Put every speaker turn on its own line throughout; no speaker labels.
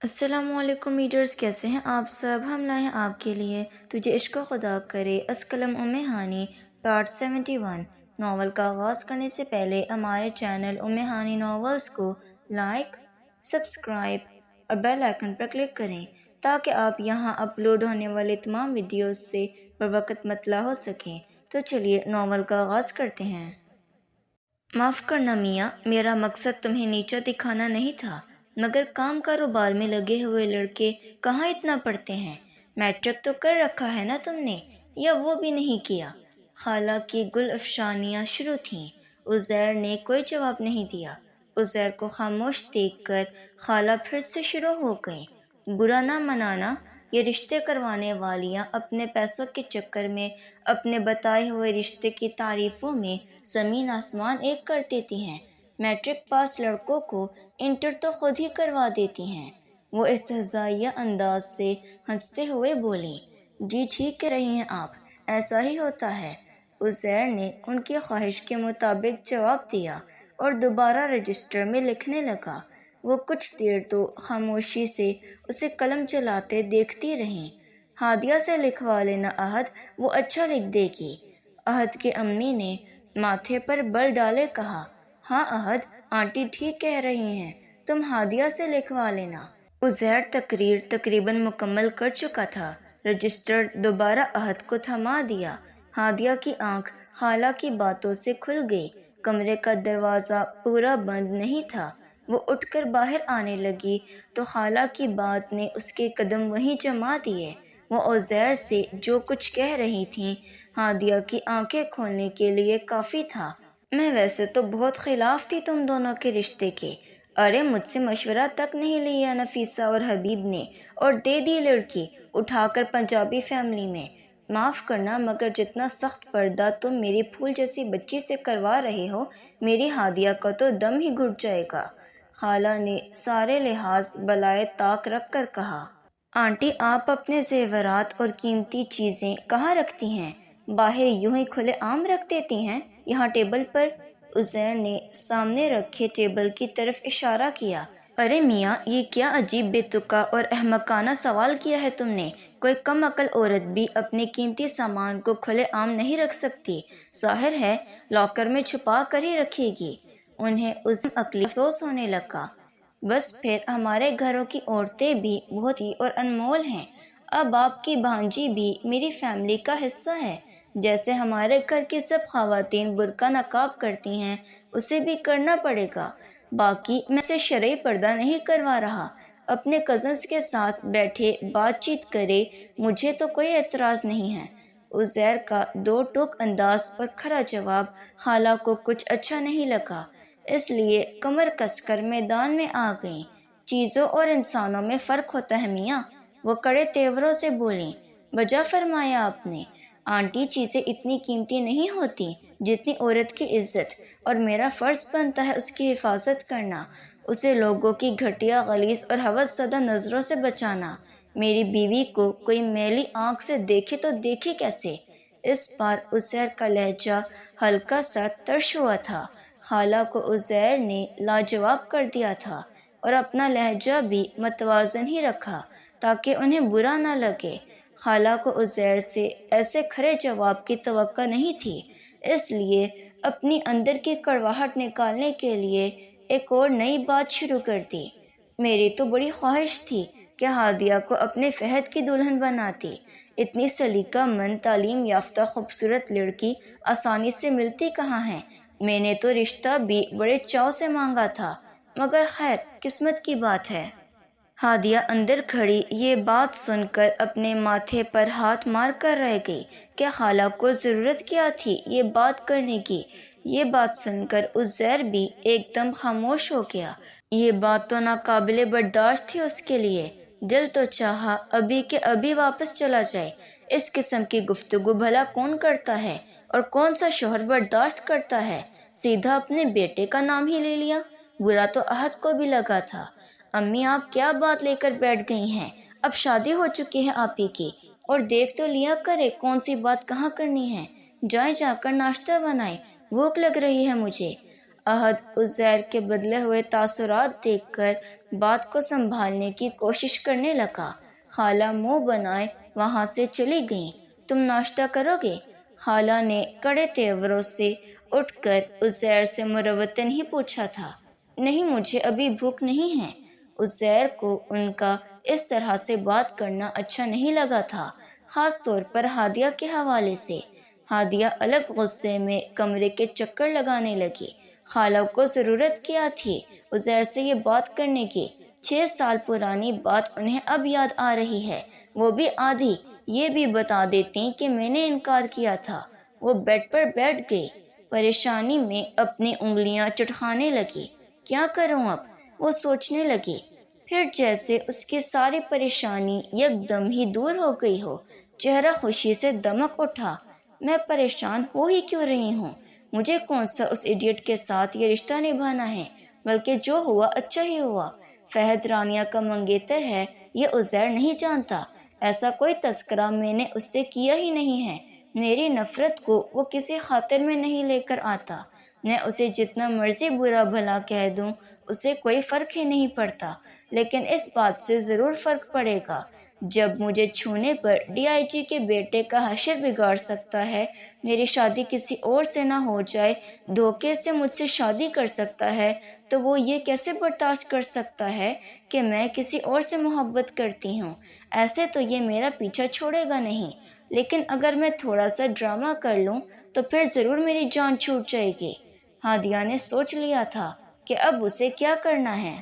السلام علیکم ریڈرز، کیسے ہیں آپ سب؟ ہم لائے ہیں آپ کے لیے تجھے عشق و خدا کرے از قلم ہانی پارٹ 71۔ ناول کا آغاز کرنے سے پہلے ہمارے چینل ہانی ناولز کو لائک، سبسکرائب اور بیل آئکن پر کلک کریں تاکہ آپ یہاں اپلوڈ ہونے والے تمام ویڈیوز سے بروقت مطلع ہو سکیں۔ تو چلیے ناول کا آغاز کرتے ہیں۔ معاف کرنا میاں، میرا مقصد تمہیں نیچا دکھانا نہیں تھا، مگر کام کاروبار میں لگے ہوئے لڑکے کہاں اتنا پڑھتے ہیں؟ میٹرک تو کر رکھا ہے نا تم نے، یا وہ بھی نہیں کیا؟ خالہ کی گل افشانیاں شروع تھیں۔ عزیر نے کوئی جواب نہیں دیا۔ عزیر کو خاموش دیکھ کر خالہ پھر سے شروع ہو گئیں۔ برا نہ منانا، یہ رشتے کروانے والیاں اپنے پیسوں کے چکر میں اپنے بتائے ہوئے رشتے کی تعریفوں میں زمین آسمان ایک کر دیتی ہیں۔ میٹرک پاس لڑکوں کو انٹر تو خود ہی کروا دیتی ہیں۔ وہ استہزائیہ انداز سے ہنستے ہوئے بولیں، جی ٹھیک کہہ رہی ہیں آپ، ایسا ہی ہوتا ہے۔ عزیر نے ان کی خواہش کے مطابق جواب دیا اور دوبارہ رجسٹر میں لکھنے لگا۔ وہ کچھ دیر تو خاموشی سے اسے قلم چلاتے دیکھتی رہیں۔ ہادیہ سے لکھوا لینا عہد، وہ اچھا لکھ دے گی۔ عہد کی امی نے ماتھے پر بل ڈالے کہا، ہاں عہد، آنٹی ٹھیک کہہ رہی ہیں، تم ہادیہ سے لکھوا لینا۔ عزیر تقریر تقریباً مکمل کر چکا تھا۔ رجسٹر دوبارہ عہد کو تھما دیا۔ ہادیہ کی آنکھ خالہ کی باتوں سے کھل گئی۔ کمرے کا دروازہ پورا بند نہیں تھا۔ وہ اٹھ کر باہر آنے لگی تو خالہ کی بات نے اس کے قدم وہیں جما دیے۔ وہ عزیر سے جو کچھ کہہ رہی تھیں ہادیہ کی آنکھیں کھولنے کے لیے کافی تھا۔ میں ویسے تو بہت خلاف تھی تم دونوں کے رشتے کے، ارے مجھ سے مشورہ تک نہیں لیا نفیسہ اور حبیب نے، اور دے دی لڑکی اٹھا کر پنجابی فیملی میں۔ معاف کرنا مگر جتنا سخت پردہ تم میری پھول جیسی بچی سے کروا رہے ہو، میری ہادیہ کا تو دم ہی گھٹ جائے گا۔ خالہ نے سارے لحاظ بالائے طاق رکھ کر کہا، آنٹی آپ اپنے زیورات اور قیمتی چیزیں کہاں رکھتی ہیں؟ باہر یوں ہی کھلے عام رکھ دیتی ہیں، یہاں ٹیبل پر؟ عزیر نے سامنے رکھے ٹیبل کی طرف اشارہ کیا۔ ارے میاں، یہ کیا عجیب بے تکا اور احمقانہ سوال کیا ہے تم نے؟ کوئی کم عقل عورت بھی اپنے قیمتی سامان کو کھلے عام نہیں رکھ سکتی، ظاہر ہے لاکر میں چھپا کر ہی رکھے گی۔ انہیں اس عقلی افسوس ہونے لگا۔ بس پھر ہمارے گھروں کی عورتیں بھی بہت ہی اور انمول ہیں۔ اب آپ کی بھانجی بھی میری فیملی کا حصہ ہے۔ جیسے ہمارے گھر کی سب خواتین برقع نقاب کرتی ہیں، اسے بھی کرنا پڑے گا۔ باقی میں اسے شرعی پردہ نہیں کروا رہا، اپنے کزنز کے ساتھ بیٹھے بات چیت کرے، مجھے تو کوئی اعتراض نہیں ہے۔ عزیر کا دو ٹوک انداز اور کھرا جواب خالہ کو کچھ اچھا نہیں لگا، اس لیے کمر کس کر میدان میں آ گئیں۔ چیزوں اور انسانوں میں فرق ہوتا ہے میاں، وہ کڑے تیوروں سے بولیں۔ بجا فرمایا آپ نے، آنٹی چیزیں اتنی قیمتی نہیں ہوتی جتنی عورت کی عزت، اور میرا فرض بنتا ہے اس کی حفاظت کرنا، اسے لوگوں کی گھٹیا غلیظ اور ہوس زدہ نظروں سے بچانا۔ میری بیوی کو کوئی میلی آنکھ سے دیکھے تو دیکھے کیسے؟ اس بار عزیر کا لہجہ ہلکا سا ترش ہوا تھا۔ خالہ کو عزیر نے لاجواب کر دیا تھا اور اپنا لہجہ بھی متوازن ہی رکھا تاکہ انہیں برا نہ لگے۔ خالہ کو عزیر سے ایسے کھرے جواب کی توقع نہیں تھی، اس لیے اپنی اندر کی کڑواہٹ نکالنے کے لیے ایک اور نئی بات شروع کر دی۔ میری تو بڑی خواہش تھی کہ ہادیہ کو اپنے فہد کی دلہن بناتی، اتنی سلیقہ مند تعلیم یافتہ خوبصورت لڑکی آسانی سے ملتی کہاں ہے؟ میں نے تو رشتہ بھی بڑے چاؤ سے مانگا تھا، مگر خیر قسمت کی بات ہے۔ ہادیہ اندر کھڑی یہ بات سن کر اپنے ماتھے پر ہاتھ مار کر رہ گئی کہ خالہ کو ضرورت کیا تھی یہ بات کرنے کی۔ یہ بات سن کر عزیر بھی ایک دم خاموش ہو گیا۔ یہ بات تو ناقابل برداشت تھی اس کے لیے۔ دل تو چاہا ابھی کے ابھی واپس چلا جائے۔ اس قسم کی گفتگو بھلا کون کرتا ہے اور کون سا شوہر برداشت کرتا ہے؟ سیدھا اپنے بیٹے کا نام ہی لے لیا۔ برا تو عہد کو بھی لگا تھا۔ امی آپ کیا بات لے کر بیٹھ گئی ہیں؟ اب شادی ہو چکی ہے آپ ہی کی، اور دیکھ تو لیا کرے کون سی بات کہاں کرنی ہے۔ جائیں جا کر ناشتہ بنائیں، بھوک لگ رہی ہے مجھے۔ عہد عزیر کے بدلے ہوئے تاثرات دیکھ کر بات کو سنبھالنے کی کوشش کرنے لگا۔ خالہ منہ بنائے وہاں سے چلی گئیں۔ تم ناشتہ کرو گے؟ خالہ نے کڑے تیوروں سے اٹھ کر عزیر سے مروتاً ہی پوچھا تھا۔ نہیں، مجھے ابھی بھوک نہیں ہے۔ عزیر کو ان کا اس طرح سے بات کرنا اچھا نہیں لگا تھا، خاص طور پر ہادیہ کے حوالے سے۔ ہادیہ الگ غصے میں کمرے کے چکر لگانے لگی۔ خالہ کو ضرورت کیا تھی عزیر سے یہ بات کرنے کی؟ 6 سال پرانی بات انہیں اب یاد آ رہی ہے، وہ بھی آدھی۔ یہ بھی بتا دیتی کہ میں نے انکار کیا تھا۔ وہ بیڈ پر بیٹھ گئی، پریشانی میں اپنی انگلیاں چٹکانے لگی۔ کیا کروں اب؟ وہ سوچنے لگی۔ پھر جیسے اس کی ساری پریشانی یکدم ہی دور ہو گئی ہو، چہرہ خوشی سے دمک اٹھا۔ میں پریشان ہو ہی کیوں رہی ہوں؟ مجھے کون سا اس ایڈیٹ کے ساتھ یہ رشتہ نبھانا ہے؟ بلکہ جو ہوا اچھا ہی ہوا۔ فہد رانیہ کا منگیتر ہے، یہ عزیر نہیں جانتا۔ ایسا کوئی تذکرہ میں نے اس سے کیا ہی نہیں ہے۔ میری نفرت کو وہ کسی خاطر میں نہیں لے کر آتا۔ میں اسے جتنا مرضی برا بھلا کہہ دوں، اسے کوئی فرق ہی نہیں پڑتا۔ لیکن اس بات سے ضرور فرق پڑے گا، جب مجھے چھونے پر ڈی آئی جی کے بیٹے کا حشر بگاڑ سکتا ہے، میری شادی کسی اور سے نہ ہو جائے، دھوکے سے مجھ سے شادی کر سکتا ہے، تو وہ یہ کیسے برداشت کر سکتا ہے کہ میں کسی اور سے محبت کرتی ہوں؟ ایسے تو یہ میرا پیچھا چھوڑے گا نہیں، لیکن اگر میں تھوڑا سا ڈرامہ کر لوں تو پھر ضرور میری جان چھوٹ جائے گی۔ ہادیہ نے سوچ لیا تھا کہ اب اسے کیا کرنا ہے۔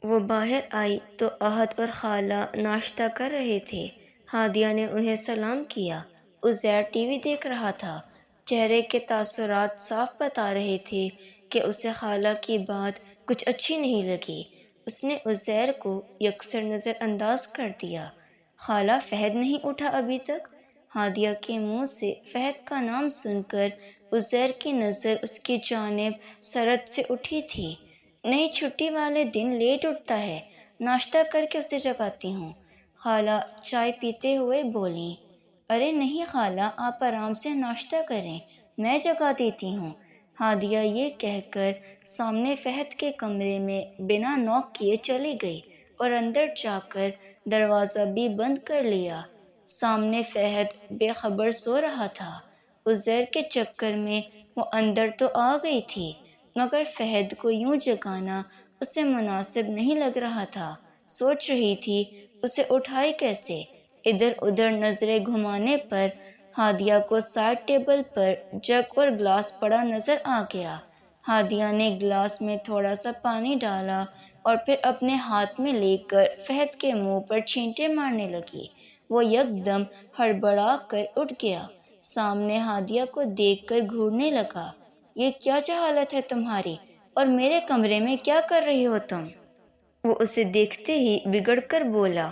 وہ باہر آئی تو عہد اور خالہ ناشتہ کر رہے تھے۔ ہادیہ نے انہیں سلام کیا۔ عزیر ٹی وی دیکھ رہا تھا۔ چہرے کے تاثرات صاف بتا رہے تھے کہ اسے خالہ کی بات کچھ اچھی نہیں لگی۔ اس نے عزیر کو یکسر نظر انداز کر دیا۔ خالہ، فہد نہیں اٹھا ابھی تک؟ ہادیہ کے منہ سے فہد کا نام سن کر عزیر کی نظر اس کی جانب سرد سے اٹھی تھی۔ نہیں، چھٹی والے دن لیٹ اٹھتا ہے، ناشتہ کر کے اسے جگاتی ہوں۔ خالہ چائے پیتے ہوئے بولیں۔ ارے نہیں خالہ، آپ آرام سے ناشتہ کریں، میں جگا دیتی ہوں۔ ہادیہ یہ کہہ کر سامنے فہد کے کمرے میں بنا نوک کیے چلی گئی اور اندر جا کر دروازہ بھی بند کر لیا۔ سامنے فہد بے خبر سو رہا تھا۔ عزیر کے چکر میں وہ اندر تو آ گئی تھی، مگر فہد کو یوں جگانا اسے مناسب نہیں لگ رہا تھا۔ سوچ رہی تھی اسے اٹھائے کیسے۔ ادھر ادھر نظریں گھمانے پر ہادیہ کو سائڈ ٹیبل پر جگ اور گلاس پڑا نظر آ گیا۔ ہادیہ نے گلاس میں تھوڑا سا پانی ڈالا اور پھر اپنے ہاتھ میں لے کر فہد کے منہ پر چھینٹے مارنے لگی۔ وہ یکدم ہڑبڑا کر اٹھ گیا، سامنے ہادیہ کو دیکھ کر گھورنے لگا۔ یہ کیا جہالت ہے تمہاری، اور میرے کمرے میں کیا کر رہی ہو تم؟ وہ اسے دیکھتے ہی بگڑ کر بولا۔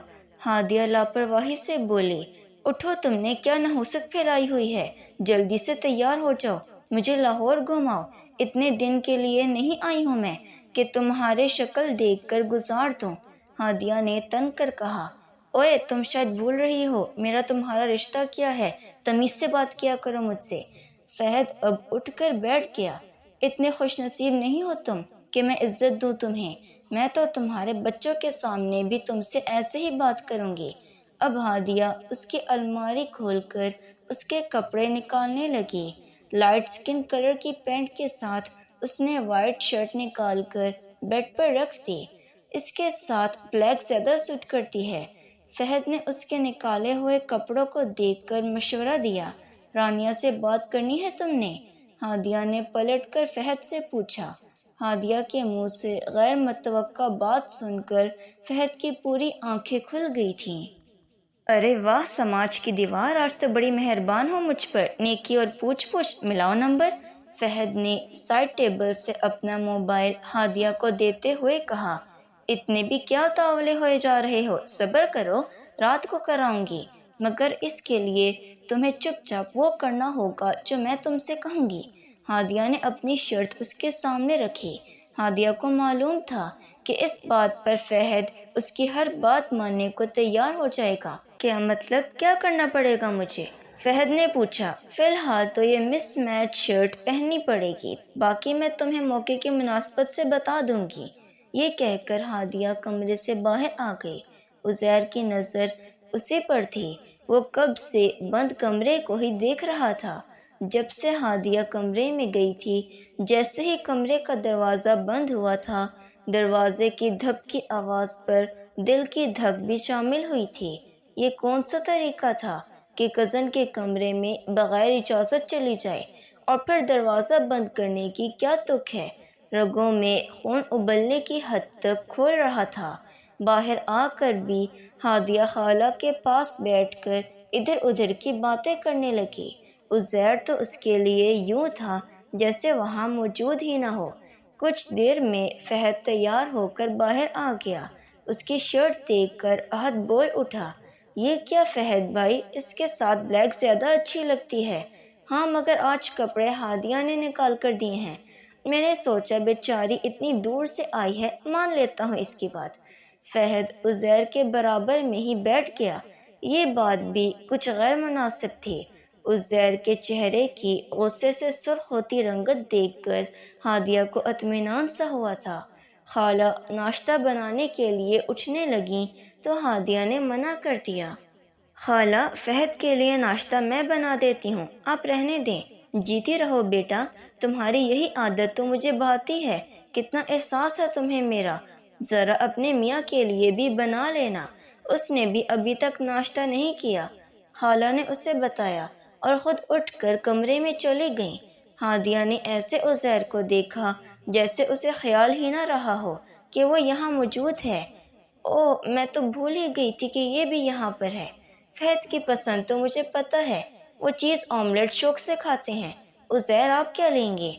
ہادیہ لاپرواہی سے بولی۔ اٹھو، تم نے کیا نحوست پھیلائی ہوئی ہے؟ جلدی سے تیار ہو جاؤ، مجھے لاہور گھماؤ۔ اتنے دن کے لیے نہیں آئی ہوں میں کہ تمہارے شکل دیکھ کر گزار دوں۔ ہادیہ نے تن کر کہا۔ اوئے، تم شاید بھول رہی ہو میرا تمہارا رشتہ کیا ہے، تمیز سے بات کیا کرو مجھ سے۔ فہد اب اٹھ کر بیٹھ گیا۔ اتنے خوش نصیب نہیں ہو تم کہ میں عزت دوں تمہیں، میں تو تمہارے بچوں کے سامنے بھی تم سے ایسے ہی بات کروں گی۔ اب ہادیہ اس کی الماری کھول کر اس کے کپڑے نکالنے لگی۔ لائٹ سکن کلر کی پینٹ کے ساتھ اس نے وائٹ شرٹ نکال کر بیڈ پر رکھ دی۔ اس کے ساتھ بلیک زیادہ سوٹ کرتی ہے۔ فہد نے اس کے نکالے ہوئے کپڑوں کو دیکھ کر مشورہ دیا۔ رانیہ سے بات کرنی ہے تم نے؟ ہادیہ نے پلٹ کر فہد سے پوچھا۔ ہادیہ کے منہ سے غیر متوقع بات سن کر فہد کی پوری آنکھیں کھل گئی تھیں۔ ارے واہ، سماج کی دیوار، آج تو بڑی مہربان ہو مجھ پر، نیکی اور پوچھ پوچھ، ملاؤ نمبر۔ فہد نے سائڈ ٹیبل سے اپنا موبائل ہادیہ کو دیتے ہوئے کہا۔ اتنے بھی کیا اتاولے ہوئے جا رہے ہو، صبر کرو، رات کو کراؤں گی، مگر اس کے لیے تمہیں چپ چاپ وہ کرنا ہوگا جو میں تم سے کہوں گی۔ ہادیہ نے اپنی شرط اس کے سامنے رکھی۔ ہادیہ کو معلوم تھا کہ اس بات پر فہد اس کی ہر بات ماننے کو تیار ہو جائے گا۔ کیا مطلب، کیا کرنا پڑے گا مجھے؟ فہد نے پوچھا، فی الحال تو یہ مس میچ شرٹ پہننی پڑے گی، باقی میں تمہیں موقع کی مناسبت سے بتا دوں گی۔ یہ کہہ کر ہادیہ کمرے سے باہر آ گئی۔ عزیر کی نظر اسی پر تھی۔ وہ کب سے بند کمرے کو ہی دیکھ رہا تھا۔ جب سے ہادیہ کمرے میں گئی تھی، جیسے ہی کمرے کا دروازہ بند ہوا تھا، دروازے کی دھپ کی آواز پر دل کی دھک بھی شامل ہوئی تھی۔ یہ کون سا طریقہ تھا کہ کزن کے کمرے میں بغیر اجازت چلی جائے، اور پھر دروازہ بند کرنے کی کیا تک ہے؟ رگوں میں خون ابلنے کی حد تک کھول رہا تھا۔ باہر آ کر بھی ہادیہ خالہ کے پاس بیٹھ کر ادھر ادھر کی باتیں کرنے لگی۔ عزیر تو اس کے لیے یوں تھا جیسے وہاں موجود ہی نہ ہو۔ کچھ دیر میں فہد تیار ہو کر باہر آ گیا۔ اس کی شرٹ دیکھ کر احد بول اٹھا، یہ کیا فہد بھائی، اس کے ساتھ بلیک زیادہ اچھی لگتی ہے۔ ہاں مگر آج کپڑے ہادیہ نے نکال کر دیے ہیں۔ میں نے سوچا بیچاری اتنی دور سے آئی ہے، مان لیتا ہوں اس کی بات۔ فہد عزیر کے برابر میں ہی بیٹھ گیا۔ یہ بات بھی کچھ غیر مناسب تھی۔ عزیر کے چہرے کی غصے سے سرخ ہوتی رنگت دیکھ کر ہادیہ کو اطمینان سا ہوا تھا۔ خالہ ناشتہ بنانے کے لیے اٹھنے لگیں تو ہادیہ نے منع کر دیا۔ خالہ، فہد کے لیے ناشتہ میں بنا دیتی ہوں، آپ رہنے دیں۔ جیتی رہو بیٹا، تمہاری یہی عادت تو مجھے بھاتی ہے۔ کتنا احساس ہے تمہیں میرا۔ ذرا اپنے میاں کے لیے بھی بنا لینا، اس نے بھی ابھی تک ناشتہ نہیں کیا۔ خالہ نے اسے بتایا اور خود اٹھ کر کمرے میں چلی گئیں۔ ہادیہ نے ایسے عزیر کو دیکھا جیسے اسے خیال ہی نہ رہا ہو کہ وہ یہاں موجود ہے۔ اوہ، میں تو بھول ہی گئی تھی کہ یہ بھی یہاں پر ہے۔ فہد کی پسند تو مجھے پتہ ہے، وہ چیز آملیٹ شوق سے کھاتے ہیں۔ عزیر آپ کیا لیں گے؟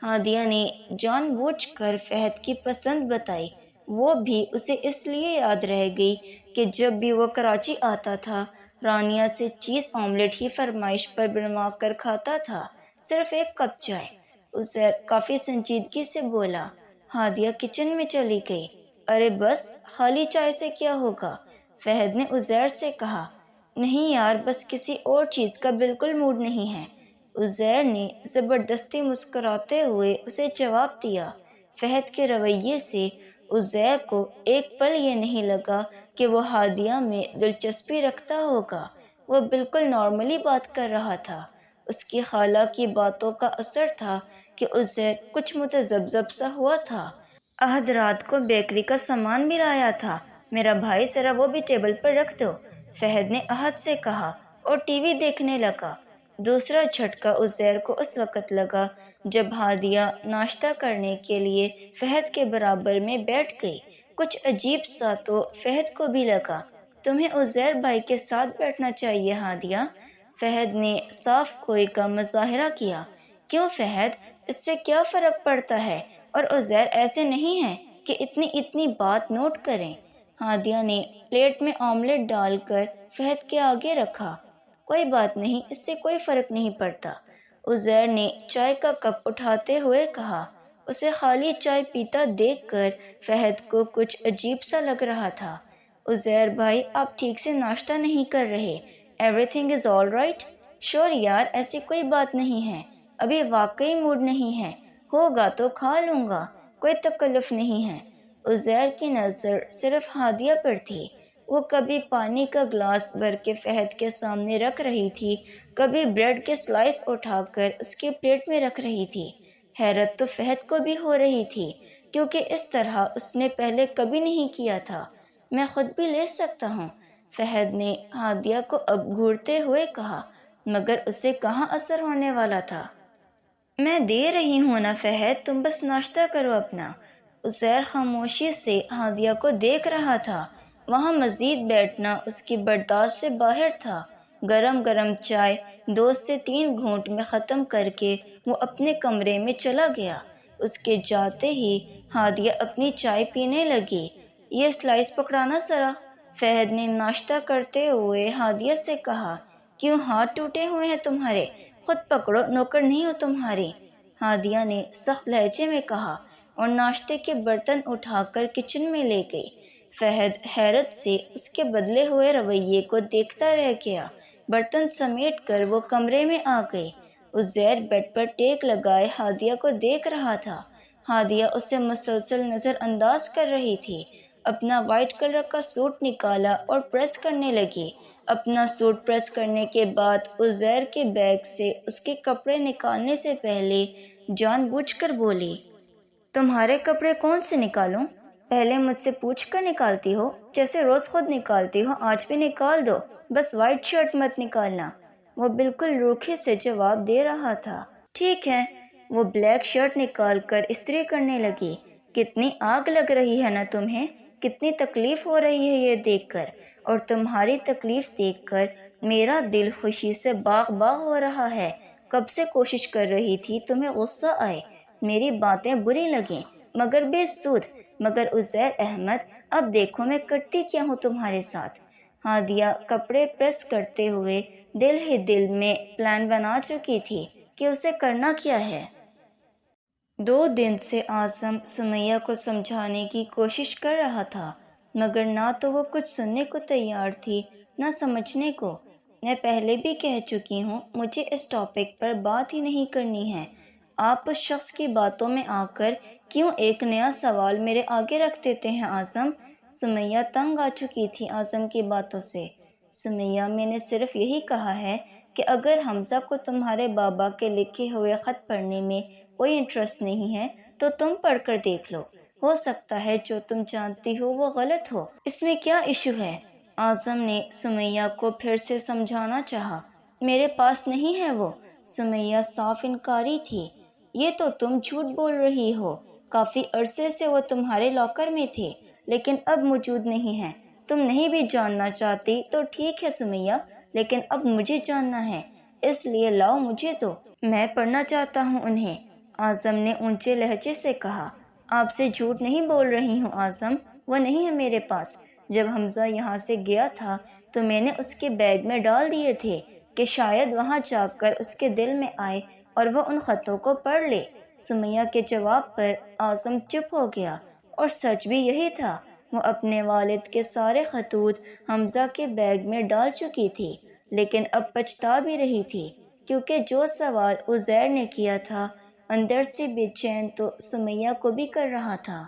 ہادیہ نے جان بوجھ کر فہد کی پسند بتائی۔ وہ بھی اسے اس لیے یاد رہ گئی کہ جب بھی وہ کراچی آتا تھا، رانیہ سے چیز آملیٹ ہی فرمائش پر بنوا کر کھاتا تھا، صرف ایک کپ چائے۔ عزیر کافی سنجیدگی سے بولا۔ ہادیہ کچن میں چلی گئی۔ ارے بس، خالی چائے سے کیا ہوگا؟ فہد نے عزیر سے کہا۔ نہیں یار، بس کسی اور چیز کا بالکل موڈ نہیں ہے۔ عزیر نے زبردستی مسکراتے ہوئے اسے جواب دیا۔ فہد کے رویے سے عزیر کو ایک پل یہ نہیں لگا کہ وہ ہادیہ میں دلچسپی رکھتا ہوگا۔ وہ بالکل نارملی بات کر رہا تھا۔ اس کی خالہ کی باتوں کا اثر تھا کہ عزیر کچھ متذبذب سا ہوا تھا۔ احد رات کو بیکری کا سامان بھی لایا تھا، میرا بھائی ذرا وہ بھی ٹیبل پر رکھ دو، فہد نے احد سے کہا اور ٹی وی دیکھنے لگا۔ دوسرا جھٹکا عزیر کو اس وقت لگا جب ہادیہ ناشتہ کرنے کے لیے فہد کے برابر میں بیٹھ گئی۔ کچھ عجیب سا تو فہد کو بھی لگا۔ تمہیں عزیر بھائی کے ساتھ بیٹھنا چاہیے ہادیہ، فہد نے صاف کھوئی کا مظاہرہ کیا۔ کیوں فہد، اس سے کیا فرق پڑتا ہے؟ اور عزیر ایسے نہیں ہیں کہ اتنی بات نوٹ کریں۔ ہادیہ نے پلیٹ میں آملیٹ ڈال کر فہد کے آگے رکھا۔ کوئی بات نہیں، اس سے کوئی فرق نہیں پڑتا، عزیر نے چائے کا کپ اٹھاتے ہوئے کہا۔ اسے خالی چائے پیتا دیکھ کر فہد کو کچھ عجیب سا لگ رہا تھا۔ عزیر بھائی، آپ ٹھیک سے ناشتہ نہیں کر رہے۔ Every thing is all right? شور یار، ایسی کوئی بات نہیں ہے، ابھی واقعی موڈ نہیں ہے، ہوگا تو کھا لوں گا، کوئی تکلف نہیں ہے۔ عزیر کی نظر صرف ہادیہ پر تھی۔ وہ کبھی پانی کا گلاس بھر کے فہد کے سامنے رکھ رہی تھی، کبھی بریڈ کے سلائس اٹھا کر اس کی پلیٹ میں رکھ رہی تھی۔ حیرت تو فہد کو بھی ہو رہی تھی، کیونکہ اس طرح اس نے پہلے کبھی نہیں کیا تھا۔ میں خود بھی لے سکتا ہوں، فہد نے ہادیہ کو اب گھورتے ہوئے کہا، مگر اسے کہاں اثر ہونے والا تھا۔ میں دے رہی ہوں نا فہد، تم بس ناشتہ کرو اپنا۔ عزیر خاموشی سے ہادیہ کو دیکھ رہا تھا۔ وہاں مزید بیٹھنا اس کی برداشت سے باہر تھا۔ گرم گرم چائے 2 سے 3 گھونٹ میں ختم کر کے وہ اپنے کمرے میں چلا گیا۔ اس کے جاتے ہی ہادیہ اپنی چائے پینے لگی۔ یہ سلائس پکڑانا ذرا، فہد نے ناشتہ کرتے ہوئے ہادیہ سے کہا۔ کیوں، ہاتھ ٹوٹے ہوئے ہیں تمہارے؟ خود پکڑو، نوکر نہیں ہو تمہاری، ہادیہ نے سخت لہجے میں کہا اور ناشتے کے برتن اٹھا کر کچن میں لے گئی۔ فہد حیرت سے اس کے بدلے ہوئے رویے کو دیکھتا رہ گیا۔ برتن سمیٹ کر وہ کمرے میں آ گئی۔ عزیر بیڈ پر ٹیک لگائے ہادیہ کو دیکھ رہا تھا۔ ہادیہ اسے مسلسل نظر انداز کر رہی تھی۔ اپنا وائٹ کلر کا سوٹ نکالا اور پریس کرنے لگی۔ اپنا سوٹ پریس کرنے کے بعد عزیر کے بیگ سے اس کے کپڑے نکالنے سے پہلے جان بوجھ کر بولی، تمہارے کپڑے کون سے نکالوں؟ پہلے مجھ سے پوچھ کر نکالتی ہو، جیسے روز خود نکالتی ہو آج بھی نکال دو، بس وائٹ شرٹ مت نکالنا۔ وہ بالکل روکھے سے جواب دے رہا تھا۔ ٹھیک ہے۔ وہ بلیک شرٹ نکال کر استری کرنے لگی۔ کتنی آگ لگ رہی ہے نا تمہیں، کتنی تکلیف ہو رہی ہے یہ دیکھ کر، اور تمہاری تکلیف دیکھ کر میرا دل خوشی سے باغ باغ ہو رہا ہے۔ کب سے کوشش کر رہی تھی تمہیں غصہ آئے، میری باتیں بری لگیں، مگر بے سود۔ مگر عزیر احمد، اب دیکھو میں کرتی کیا ہوں تمہارے ساتھ۔ ہادیہ کپڑے پریس کرتے ہوئے دل ہی دل میں پلان بنا چکی تھی کہ اسے کرنا کیا ہے۔ 2 دن سے اعظم سمیہ کو سمجھانے کی کوشش کر رہا تھا، مگر نہ تو وہ کچھ سننے کو تیار تھی نہ سمجھنے کو۔ میں پہلے بھی کہہ چکی ہوں، مجھے اس ٹاپک پر بات ہی نہیں کرنی ہے۔ آپ اس شخص کی باتوں میں آ کر کیوں ایک نیا سوال میرے آگے رکھ دیتے ہیں اعظم؟ سمیہ تنگ آ چکی تھی اعظم کی باتوں سے۔ سمیہ، میں نے صرف یہی کہا ہے کہ اگر حمزہ کو تمہارے بابا کے لکھے ہوئے خط پڑھنے میں کوئی انٹرسٹ نہیں ہے تو تم پڑھ کر دیکھ لو، ہو سکتا ہے جو تم جانتی ہو وہ غلط ہو، اس میں کیا ایشو ہے؟ اعظم نے سمیہ کو پھر سے سمجھانا چاہا۔ میرے پاس نہیں ہے وہ۔ سمیہ صاف انکاری تھی۔ یہ تو تم جھوٹ بول رہی ہو، کافی عرصے سے وہ تمہارے لاکر میں تھے لیکن اب موجود نہیں ہے۔ تم نہیں بھی جاننا چاہتی تو ٹھیک ہے سمیہ، لیکن اب مجھے جاننا ہے، اس لیے لاؤ مجھے دو، میں پڑھنا چاہتا ہوں انہیں۔ اعظم نے اونچے لہجے سے کہا۔ آپ سے جھوٹ نہیں بول رہی ہوں اعظم، وہ نہیں ہے میرے پاس۔ جب حمزہ یہاں سے گیا تھا تو میں نے اس کے بیگ میں ڈال دیے تھے کہ شاید وہاں جا کر اس کے دل میں آئے اور وہ ان خطوں کو پڑھ لے۔ سمیہ کے جواب پر اعظم چپ ہو گیا، اور سچ بھی یہی تھا۔ وہ اپنے والد کے سارے خطوط حمزہ کے بیگ میں ڈال چکی تھی، لیکن اب پچھتا بھی رہی تھی، کیونکہ جو سوال عزیر نے کیا تھا اندر سے بے چین تو سمیہ کو بھی کر رہا تھا۔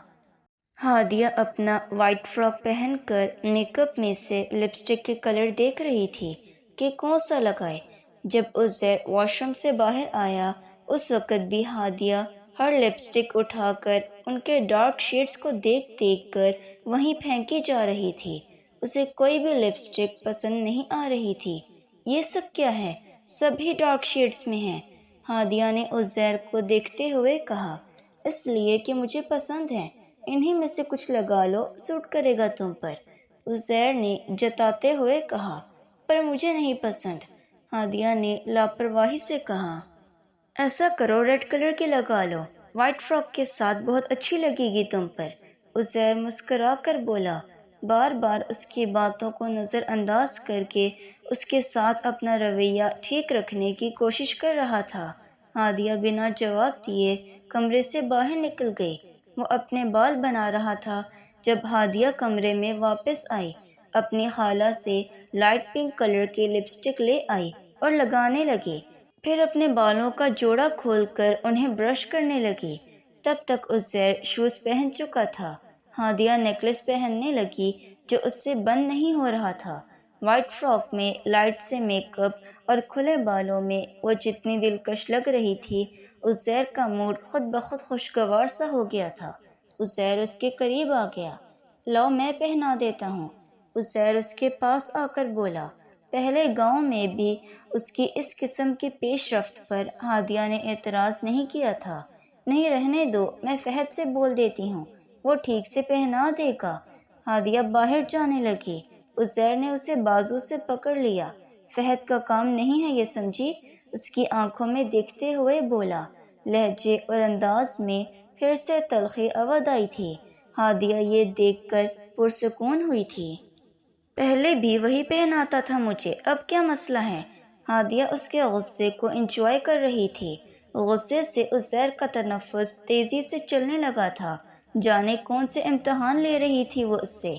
ہادیہ اپنا وائٹ فراک پہن کر میک اپ میں سے لپسٹک کے کلر دیکھ رہی تھی کہ کون سا لگائے۔ جب عزیر واش روم سے باہر آیا اس وقت بھی ہادیہ ہر لپسٹک اٹھا کر ان کے ڈارک شیڈز کو دیکھ دیکھ کر وہیں پھینکی جا رہی تھی۔ اسے کوئی بھی لپسٹک پسند نہیں آ رہی تھی۔ یہ سب کیا ہے؟ سبھی ڈارک شیڈز میں ہیں، ہادیہ نے عزیر کو دیکھتے ہوئے کہا۔ اس لیے کہ مجھے پسند ہے، انہی میں سے کچھ لگا لو، سوٹ کرے گا تم پر، عزیر نے جتاتے ہوئے کہا۔ پر مجھے نہیں پسند، ہادیہ نے لاپرواہی سے کہا۔ ایسا کرو ریڈ کلر کی لگا لو، وائٹ فراک کے ساتھ بہت اچھی لگے گی تم پر، عزیر مسکرا کر بولا، بار بار اس کی باتوں کو نظر انداز کر کے اس کے ساتھ اپنا رویہ ٹھیک رکھنے کی کوشش کر رہا تھا۔ ہادیہ بنا جواب دیے کمرے سے باہر نکل گئی۔ وہ اپنے بال بنا رہا تھا جب ہادیہ کمرے میں واپس آئی، اپنی خالہ سے لائٹ پنک کلر کی لپسٹک لے آئی اور لگانے لگی، پھر اپنے بالوں کا جوڑا کھول کر انہیں برش کرنے لگی۔ تب تک عزیر شوز پہن چکا تھا۔ ہادیہ نیکلس پہننے لگی جو اس سے بند نہیں ہو رہا تھا۔ وائٹ فراک میں لائٹ سے میک اپ اور کھلے بالوں میں وہ جتنی دلکش لگ رہی تھی، عزیر کا موڈ خود بخود خوشگوار سا ہو گیا تھا۔ عزیر اس کے قریب آ گیا۔ لاؤ میں پہنا دیتا ہوں، عزیر اس کے پاس آ کر بولا۔ پہلے گاؤں میں بھی اس کی اس قسم کی پیش رفت پر ہادیہ نے اعتراض نہیں کیا تھا۔ نہیں رہنے دو، میں فہد سے بول دیتی ہوں، وہ ٹھیک سے پہنا دے گا۔ ہادیہ باہر جانے لگی۔ عزیر نے اسے بازو سے پکڑ لیا۔ فہد کا کام نہیں ہے یہ، سمجھی؟ اس کی آنکھوں میں دیکھتے ہوئے بولا۔ لہجے اور انداز میں پھر سے تلخی اود آئی تھی۔ ہادیہ یہ دیکھ کر پرسکون ہوئی تھی۔ پہلے بھی وہی پہناتا تھا مجھے، اب کیا مسئلہ ہے؟ ہادیہ اس کے غصے کو انجوائے کر رہی تھی۔ غصے سے عزیر کا تنفس تیزی سے چلنے لگا تھا، جانے کون سے امتحان لے رہی تھی وہ اس سے۔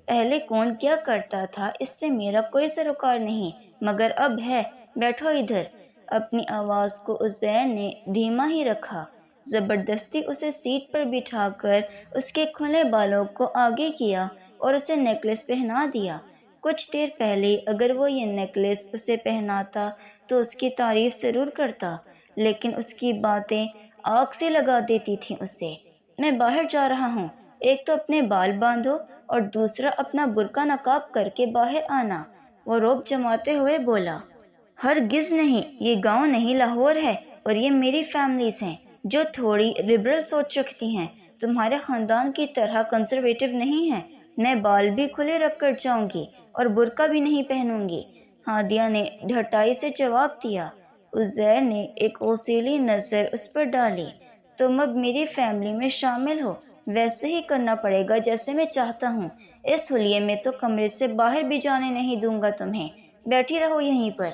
پہلے کون کیا کرتا تھا اس سے میرا کوئی سروکار نہیں، مگر اب ہے، بیٹھو ادھر۔ اپنی آواز کو عزیر نے دھیما ہی رکھا، زبردستی اسے سیٹ پر بٹھا کر اس کے کھلے بالوں کو آگے کیا اور اسے نیکلس پہنا دیا۔ کچھ دیر پہلے اگر وہ یہ نیکلس اسے پہناتا تو اس کی تعریف ضرور کرتا، لیکن اس کی باتیں آگ سے لگا دیتی تھیں اسے۔ میں باہر جا رہا ہوں، ایک تو اپنے بال باندھو اور دوسرا اپنا برقع نقاب کر کے باہر آنا، وہ رعب جماتے ہوئے بولا۔ ہرگز نہیں، یہ گاؤں نہیں لاہور ہے، اور یہ میری فیملیز ہیں جو تھوڑی لبرل سوچ رکھتی ہیں، تمہارے خاندان کی طرح کنزرویٹو نہیں ہیں۔ میں بال بھی کھلے رکھ کر جاؤں گی اور برقع بھی نہیں پہنوں گی، ہادیہ نے ڈھٹائی سے جواب دیا۔ عزیر نے ایک غصیلی نظر اس پر ڈالی۔ تم اب میری فیملی میں شامل ہو، ویسے ہی کرنا پڑے گا جیسے میں چاہتا ہوں۔ اس حلیے میں تو کمرے سے باہر بھی جانے نہیں دوں گا تمہیں، بیٹھی رہو یہیں پر۔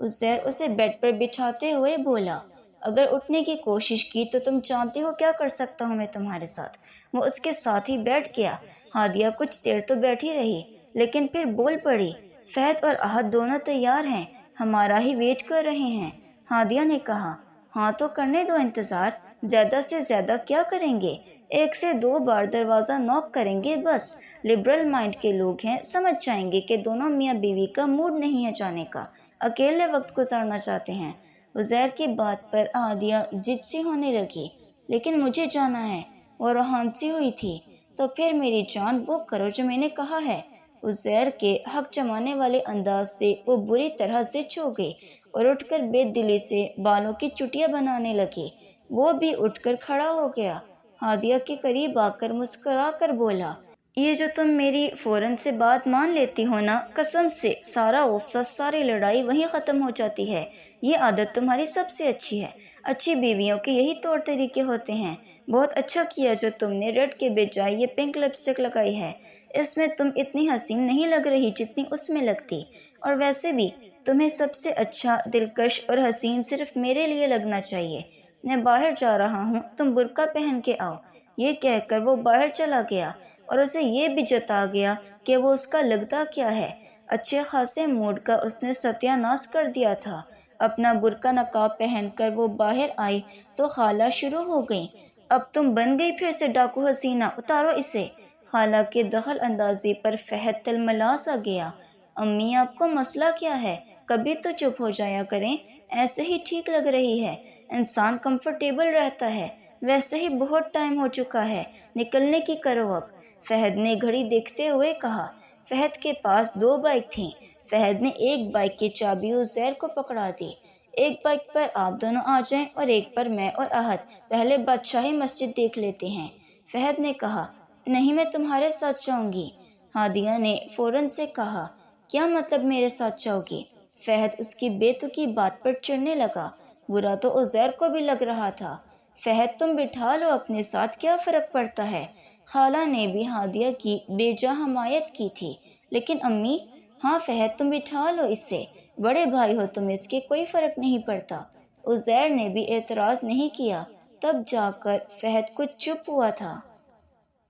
عزیر اسے بیڈ پر بٹھاتے ہوئے بولا۔ اگر اٹھنے کی کوشش کی تو تم جانتے ہو کیا کر سکتا ہوں میں تمہارے ساتھ۔ وہ اس کے ساتھ ہی بیٹھ گیا۔ ہادیہ کچھ دیر تو بیٹھی رہی، لیکن پھر بول پڑی۔ فہد اور احد دونوں تیار ہیں، ہمارا ہی ویٹ کر رہے ہیں۔ ہادیہ نے کہا، ہاں تو کرنے دو انتظار، زیادہ سے زیادہ کیا کریں گے، 1 سے 2 بار دروازہ نوک کریں گے بس۔ لبرل مائنڈ کے لوگ ہیں، سمجھ جائیں گے کہ دونوں میاں بیوی کا موڈ نہیں ہے جانے کا، اکیلے وقت گزارنا چاہتے ہیں۔ عزیر کی بات پر ہادیہ ضد سی ہونے لگی۔ لیکن مجھے جانا ہے، وہ روحان سی ہوئی تھی۔ تو پھر میری جان وہ کرو جو میں نے کہا ہے۔ عزیر کے حق جمانے والے انداز سے وہ بری طرح ضد ہو گئی اور اٹھ کر بے دلی سے بالوں کی چٹیاں بنانے لگی۔ وہ بھی اٹھ کر کھڑا ہو گیا، ہادیہ کے قریب آ کر مسکرا کر بولا، یہ جو تم میری فوراً سے بات مان لیتی ہو نا، قسم سے سارا غصہ ساری لڑائی وہیں ختم ہو جاتی ہے۔ یہ عادت تمہاری سب سے اچھی ہے، اچھی بیویوں کے یہی طور طریقے ہوتے ہیں۔ بہت اچھا کیا جو تم نے ریڈ کے بجائے یہ پنک لپسٹک لگائی ہے، اس میں تم اتنی حسین نہیں لگ رہی جتنی اس میں لگتی، اور ویسے بھی تمہیں سب سے اچھا، دلکش اور حسین صرف میرے لیے لگنا چاہیے۔ میں باہر جا رہا ہوں، تم برقع پہن کے آؤ۔ یہ کہہ کر وہ باہر چلا گیا اور اسے یہ بھی جتا گیا کہ وہ اس کا لگتا کیا ہے۔ اچھے خاصے موڈ کا اس نے ستیہ ناش کر دیا تھا۔ اپنا برقع نقاب پہن کر وہ باہر آئی تو خالہ شروع ہو گئی، اب تم بن گئی پھر سے ڈاکو حسینہ، اتارو اسے۔ خالہ کے دخل اندازی پر فہد تلملا سا گیا۔ امی آپ کو مسئلہ کیا ہے؟ کبھی تو چپ ہو جایا کریں، ایسے ہی ٹھیک لگ رہی ہے، انسان کمفرٹیبل رہتا ہے، ویسے ہی بہت ٹائم ہو چکا ہے، نکلنے کی کرو اب۔ فہد نے گھڑی دیکھتے ہوئے کہا۔ فہد کے پاس 2 بائک تھیں۔ فہد نے ایک بائک کی چابی عزیر کو پکڑا دی۔ ایک بائک پر آپ دونوں آ جائیں اور ایک پر میں اور احد، پہلے بادشاہی مسجد دیکھ لیتے ہیں۔ فہد نے کہا، نہیں میں تمہارے ساتھ جاؤں گی۔ ہادیہ نے فوراً سے کہا، کیا مطلب میرے ساتھ جاؤ گی؟ فہد اس کی بے تکی بات پر چڑھنے لگا۔ برا تو عزیر کو بھی لگ رہا تھا۔ فہد تم بٹھا لو اپنے ساتھ، کیا فرق پڑتا ہے؟ خالہ نے بھی ہادیہ کی بے جا حمایت کی تھی۔ لیکن امی، ہاں فہد تم بٹھا لو اسے، بڑے بھائی ہو تم اس کے، کوئی فرق نہیں پڑتا۔ عزیر نے بھی اعتراض نہیں کیا۔ تب جا کر فہد کچھ چپ ہوا تھا۔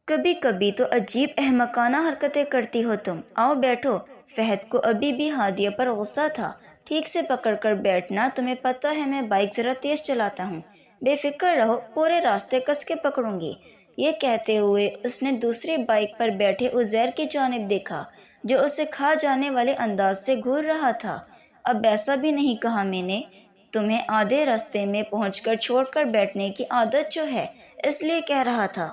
کبھی کبھی تو عجیب احمقانہ حرکتیں کرتی ہو تم، آؤ بیٹھو۔ فہد کو ابھی بھی ہادیہ پر غصہ تھا۔ ٹھیک سے پکڑ کر بیٹھنا، تمہیں پتہ ہے میں بائک ذرا تیز چلاتا ہوں، بے فکر رہو، پورے راستے کس کے پکڑوں گی۔ یہ کہتے ہوئے اس نے دوسری بائک پر بیٹھے عزیر کی جانب دیکھا جو اسے کھا جانے والے انداز سے گھور رہا تھا۔ اب ایسا بھی نہیں کہا میں نے، تمہیں آدھے راستے میں پہنچ کر چھوڑ کر بیٹھنے کی عادت جو ہے، اس لیے کہہ رہا تھا۔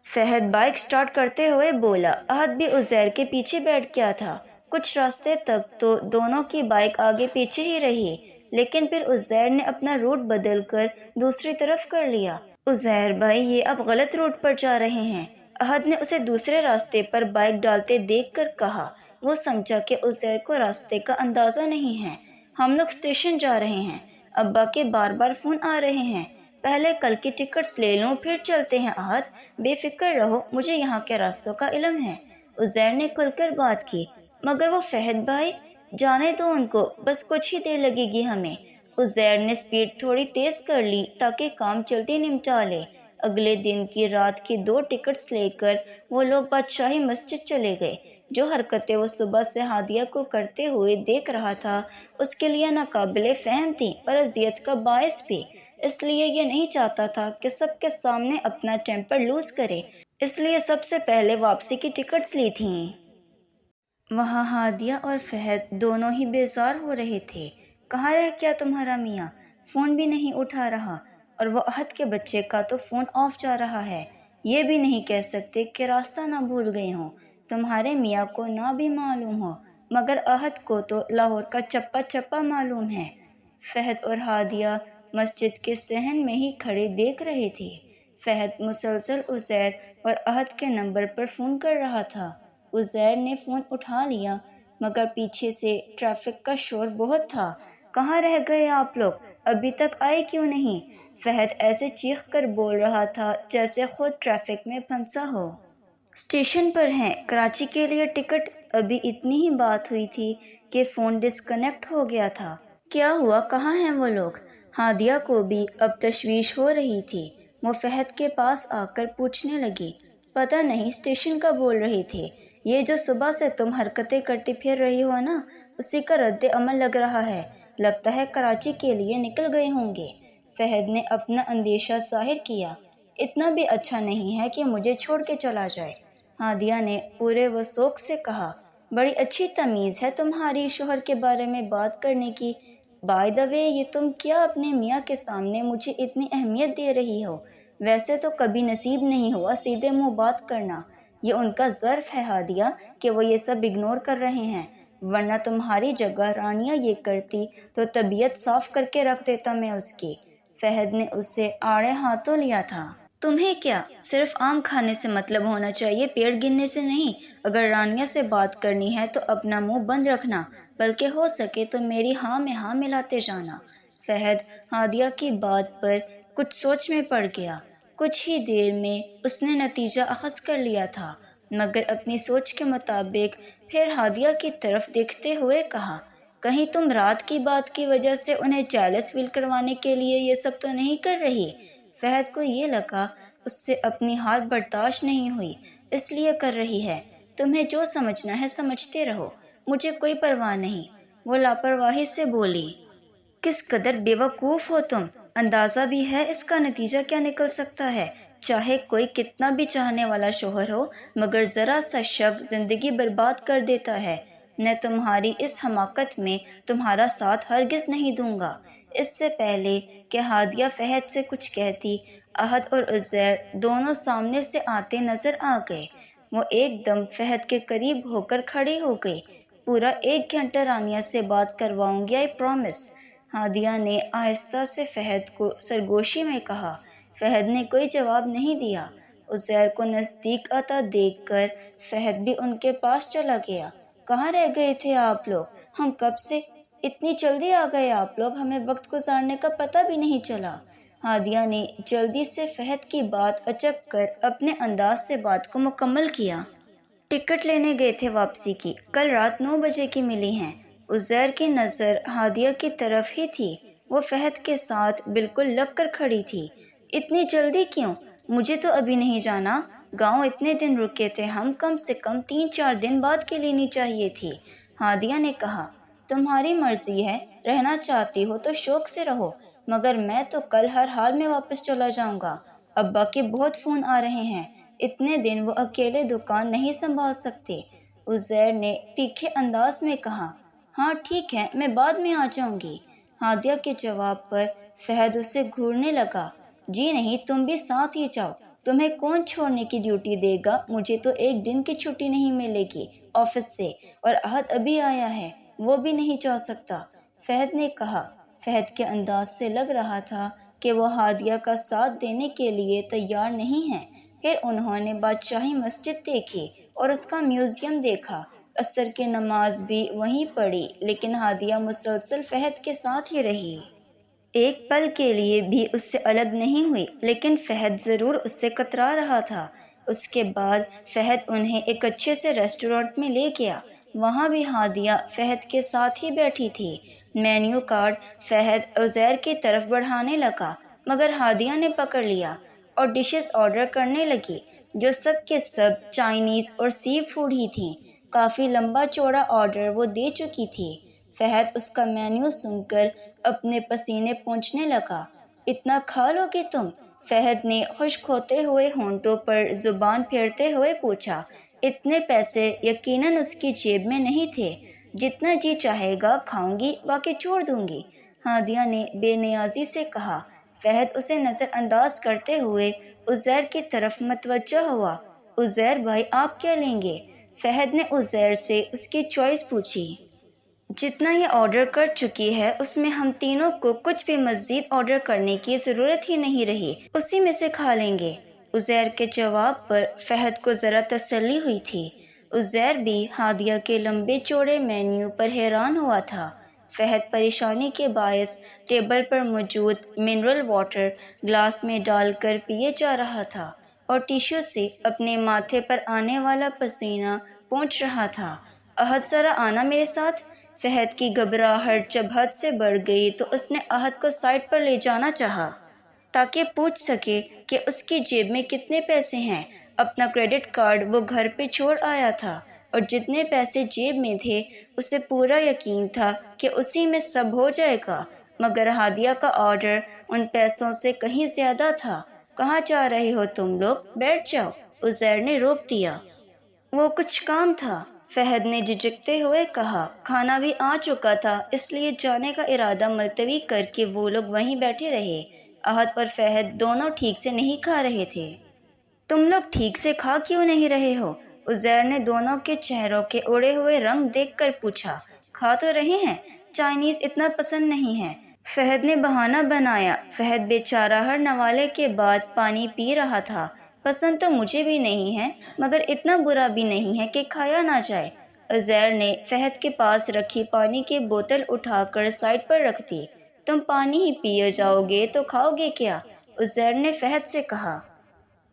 فہد بائک سٹارٹ کرتے ہوئے بولا۔ احد بھی عزیر کے پیچھے بیٹھ گیا تھا۔ کچھ راستے تک تو دونوں کی بائک آگے پیچھے ہی رہی، لیکن پھر عزیر نے اپنا روٹ بدل کر دوسری طرف کر لیا۔ عزیر بھائی، یہ آپ غلط روٹ پر جا رہے ہیں، احد نے اسے دوسرے راستے پر بائک ڈالتے دیکھ کر کہا۔ وہ سمجھا کہ عزیر کو راستے کا اندازہ نہیں ہے۔ ہم لوگ اسٹیشن جا رہے ہیں، ابا کے بار بار فون آ رہے ہیں، پہلے کل کی ٹکٹس لے لوں پھر چلتے ہیں۔ احد بے فکر رہو، مجھے یہاں کے راستوں کا علم ہے، عزیر نے کھل کر بات کی۔ مگر وہ فہد بھائی، جانے دو ان کو، بس کچھ ہی دیر لگے گی ہمیں۔ عزیر نے سپیڈ تھوڑی تیز کر لی تاکہ کام جلدی نمٹا لے۔ اگلے دن کی رات کی 2 ٹکٹس لے کر وہ لوگ بادشاہی مسجد چلے گئے۔ جو حرکتیں وہ صبح سے ہادیہ کو کرتے ہوئے دیکھ رہا تھا اس کے لیے ناقابل فہم تھیں اور اذیت کا باعث بھی، اس لیے یہ نہیں چاہتا تھا کہ سب کے سامنے اپنا ٹیمپر لوز کرے، اس لیے سب سے پہلے واپسی کی ٹکٹس لی تھیں۔ وہاں ہادیہ اور فہد دونوں ہی بیزار ہو رہے تھے۔ کہاں رہ گیا تمہارا میاں؟ فون بھی نہیں اٹھا رہا، اور وہ احد کے بچے کا تو فون آف جا رہا ہے۔ یہ بھی نہیں کہہ سکتے کہ راستہ نہ بھول گئے ہوں۔ تمہارے میاں کو نہ بھی معلوم ہو، مگر احد کو تو لاہور کا چپا چپا معلوم ہے۔ فہد اور ہادیہ مسجد کے صحن میں ہی کھڑے دیکھ رہے تھے۔ فہد مسلسل عزیر اور احد کے نمبر پر فون کر رہا تھا۔ عزیر نے فون اٹھا لیا، مگر پیچھے سے ٹریفک کا شور بہت تھا۔ کہاں رہ گئے آپ لوگ؟ ابھی تک آئے کیوں نہیں؟ فہد ایسے چیخ کر بول رہا تھا جیسے خود ٹریفک میں پھنسا ہو۔ اسٹیشن پر ہیں، کراچی کے لیے ٹکٹ۔ ابھی اتنی ہی بات ہوئی تھی کہ فون ڈسکنیکٹ ہو گیا تھا۔ کیا ہوا؟ کہاں ہیں وہ لوگ؟ ہادیہ کو بھی اب تشویش ہو رہی تھی۔ وہ فہد کے پاس آ کر پوچھنے لگی، پتہ نہیں اسٹیشن کا بول رہے تھے۔ یہ جو صبح سے تم حرکتیں کرتی پھر رہی ہو نا، اسی کا رد عمل لگ رہا ہے۔ لگتا ہے کراچی کے لیے نکل گئے ہوں گے۔ فہد نے اپنا اندیشہ ظاہر کیا۔ اتنا بھی اچھا نہیں ہے کہ مجھے چھوڑ کے چلا جائے، ہادیہ نے پورے وثوق سے کہا۔ بڑی اچھی تمیز ہے تمہاری شوہر کے بارے میں بات کرنے کی۔ بائی دا وے، یہ تم کیا اپنے میاں کے سامنے مجھے اتنی اہمیت دے رہی ہو؟ ویسے تو کبھی نصیب نہیں ہوا سیدھے منہ بات کرنا۔ یہ ان کا ظرف ہے ہادیہ کہ وہ یہ سب اگنور کر رہے ہیں، ورنہ تمہاری جگہ رانیہ یہ کرتی تو طبیعت صاف کر کے رکھ دیتا میں اس کی۔ فہد نے اسے آڑے ہاتھوں لیا تھا۔ تمہیں کیا صرف آم کھانے سے مطلب ہونا چاہیے، پیڑ گننے سے نہیں؟ اگر رانیہ سے بات کرنی ہے تو اپنا منہ بند رکھنا، بلکہ ہو سکے تو میری ہاں میں ہاں ملاتے جانا۔ فہد ہادیہ کی بات پر کچھ سوچ میں پڑ گیا۔ کچھ ہی دیر میں اس نے نتیجہ اخذ کر لیا تھا، مگر اپنی سوچ کے مطابق پھر ہادیہ کی طرف دیکھتے ہوئے کہا، کہیں تم رات کی بات کی وجہ سے انہیں جیلس فیل کروانے کے لیے یہ سب تو نہیں کر رہی؟ فہد کو یہ لگا اس سے اپنی ہار برداشت نہیں ہوئی، اس لیے کر رہی ہے۔ تمہیں جو سمجھنا ہے سمجھتے رہو، مجھے کوئی پرواہ نہیں، وہ لاپرواہی سے بولی۔ کس قدر بے وقوف ہو تم! اندازہ بھی ہے اس کا نتیجہ کیا نکل سکتا ہے؟ چاہے کوئی کتنا بھی چاہنے والا شوہر ہو، مگر ذرا سا شک زندگی برباد کر دیتا ہے۔ میں تمہاری اس حماقت میں تمہارا ساتھ ہرگز نہیں دوں گا۔ اس سے پہلے کہ ہادیہ فہد سے کچھ کہتی، احد اور عزیر دونوں سامنے سے آتے نظر آ گئے۔ وہ ایک دم فہد کے قریب ہو کر کھڑی ہو گئی۔ پورا 1 گھنٹہ رانیہ سے بات کرواؤں گی، آئی پرومس، ہادیہ نے آہستہ سے فہد کو سرگوشی میں کہا۔ فہد نے کوئی جواب نہیں دیا۔ عزیر کو نزدیک آتا دیکھ کر فہد بھی ان کے پاس چلا گیا۔ کہاں رہ گئے تھے آپ لوگ؟ ہم کب سے؟ اتنی جلدی آ گئے آپ لوگ، ہمیں وقت گزارنے کا پتہ بھی نہیں چلا۔ ہادیہ نے جلدی سے فہد کی بات اچک کر اپنے انداز سے بات کو مکمل کیا۔ ٹکٹ لینے گئے تھے واپسی کی، کل رات 9 بجے کی ملی ہیں۔ عزیر کی نظر ہادیہ کی طرف ہی تھی۔ وہ فہد کے ساتھ بالکل لگ کر کھڑی تھی۔ اتنی جلدی کیوں؟ مجھے تو ابھی نہیں جانا۔ گاؤں اتنے دن رکے تھے ہم، کم سے کم 3-4 دن بعد کی لینی چاہیے تھی، ہادیہ نے کہا۔ تمہاری مرضی ہے، رہنا چاہتی ہو تو شوق سے رہو، مگر میں تو کل ہر حال میں واپس چلا جاؤں گا۔ ابا کے بہت فون آ رہے ہیں، اتنے دن وہ اکیلے دکان نہیں سنبھال سکتے، عزیر نے تیکھے انداز میں کہا۔ ہاں ٹھیک ہے، میں بعد میں آ جاؤں گی۔ ہادیہ کے جواب پر فہد اسے گھورنے لگا۔ جی نہیں، تم بھی ساتھ ہی جاؤ، تمہیں کون چھوڑنے کی ڈیوٹی دے گا؟ مجھے تو 1 دن کی چھٹی نہیں ملے گی آفس سے، اور احد ابھی آیا ہے، وہ بھی نہیں جا سکتا، فہد نے کہا۔ فہد کے انداز سے لگ رہا تھا کہ وہ ہادیہ کا ساتھ دینے کے لیے تیار نہیں ہے۔ پھر انہوں نے بادشاہی مسجد دیکھی اور اس کا میوزیم دیکھا۔ عصر کی نماز بھی وہیں پڑھی، لیکن ہادیہ مسلسل فہد کے ساتھ ہی رہی۔ ایک پل کے لیے بھی اس سے الگ نہیں ہوئی، لیکن فہد ضرور اس سے کترا رہا تھا۔ اس کے بعد فہد انہیں ایک اچھے سے ریسٹورانٹ میں لے گیا۔ وہاں بھی ہادیہ فہد کے ساتھ ہی بیٹھی تھی۔ مینیو کارڈ فہد عزیر کی طرف بڑھانے لگا، مگر ہادیہ نے پکڑ لیا اور ڈشز آرڈر کرنے لگی، جو سب کے سب چائنیز اور سی فوڈ ہی تھیں۔ کافی لمبا چوڑا آرڈر وہ دے چکی تھی۔ فہد اس کا مینیو سن کر اپنے پسینے پونچھنے لگا۔ اتنا کھا لو گے تم؟ فہد نے خشک ہوتے ہوئے ہونٹوں پر زبان پھیرتے ہوئے پوچھا۔ اتنے پیسے یقیناً اس کی جیب میں نہیں تھے۔ جتنا جی چاہے گا کھاؤں گی، باقی چھوڑ دوں گی، ہادیہ نے بے نیازی سے کہا۔ فہد اسے نظر انداز کرتے ہوئے عزیر کی طرف متوجہ ہوا۔ عزیر بھائی آپ کیا لیں گے؟ فہد نے عزیر سے اس کی چوائس پوچھی۔ جتنا یہ آرڈر کر چکی ہے اس میں ہم تینوں کو کچھ بھی مزید آرڈر کرنے کی ضرورت ہی نہیں رہی، اسی میں سے کھا لیں گے۔ عزیر کے جواب پر فہد کو ذرا تسلی ہوئی تھی۔ عزیر بھی ہادیہ کے لمبے چوڑے مینیو پر حیران ہوا تھا۔ فہد پریشانی کے باعث ٹیبل پر موجود منرل واٹر گلاس میں ڈال کر پیے جا رہا تھا اور ٹیشو سے اپنے ماتھے پر آنے والا پسینہ پونچھ رہا تھا۔ احد ذرا آنا میرے ساتھ۔ فہد کی گھبراہٹ جب حد سے بڑھ گئی تو اس نے احد کو سائڈ پر لے جانا چاہا تاکہ پوچھ سکے کہ اس کی جیب میں کتنے پیسے ہیں۔ اپنا کریڈٹ کارڈ وہ گھر پہ چھوڑ آیا تھا اور جتنے پیسے جیب میں تھے اسے پورا یقین تھا کہ اسی میں سب ہو جائے گا، مگر ہادیہ کا آرڈر ان پیسوں سے کہیں زیادہ تھا۔ کہاں جا رہے ہو تم لوگ؟ بیٹھ جاؤ، عزیر نے روک دیا۔ وہ کچھ کام تھا، فہد نے جھجکتے ہوئے کہا۔ کھانا بھی آ چکا تھا اس لیے جانے کا ارادہ ملتوی کر کے وہ لوگ وہیں بیٹھے رہے۔ احد اور فہد دونوں ٹھیک سے نہیں کھا رہے تھے۔ تم لوگ ٹھیک سے کھا کیوں نہیں رہے ہو؟ عزیر نے دونوں کے چہروں کے اڑے ہوئے رنگ دیکھ کر پوچھا۔ کھا تو رہے ہیں، چائنیز اتنا پسند نہیں ہے، فہد نے بہانہ بنایا۔ فہد بیچارہ ہر نوالے کے بعد پانی پی رہا تھا۔ پسند تو مجھے بھی نہیں ہے، مگر اتنا برا بھی نہیں ہے کہ کھایا نہ جائے۔ عزیر نے فہد کے پاس رکھی پانی کی بوتل اٹھا کر سائڈ پر رکھ دی۔ تم پانی ہی پیے جاؤ گے تو کھاؤ گے کیا؟ عزیر نے فہد سے کہا۔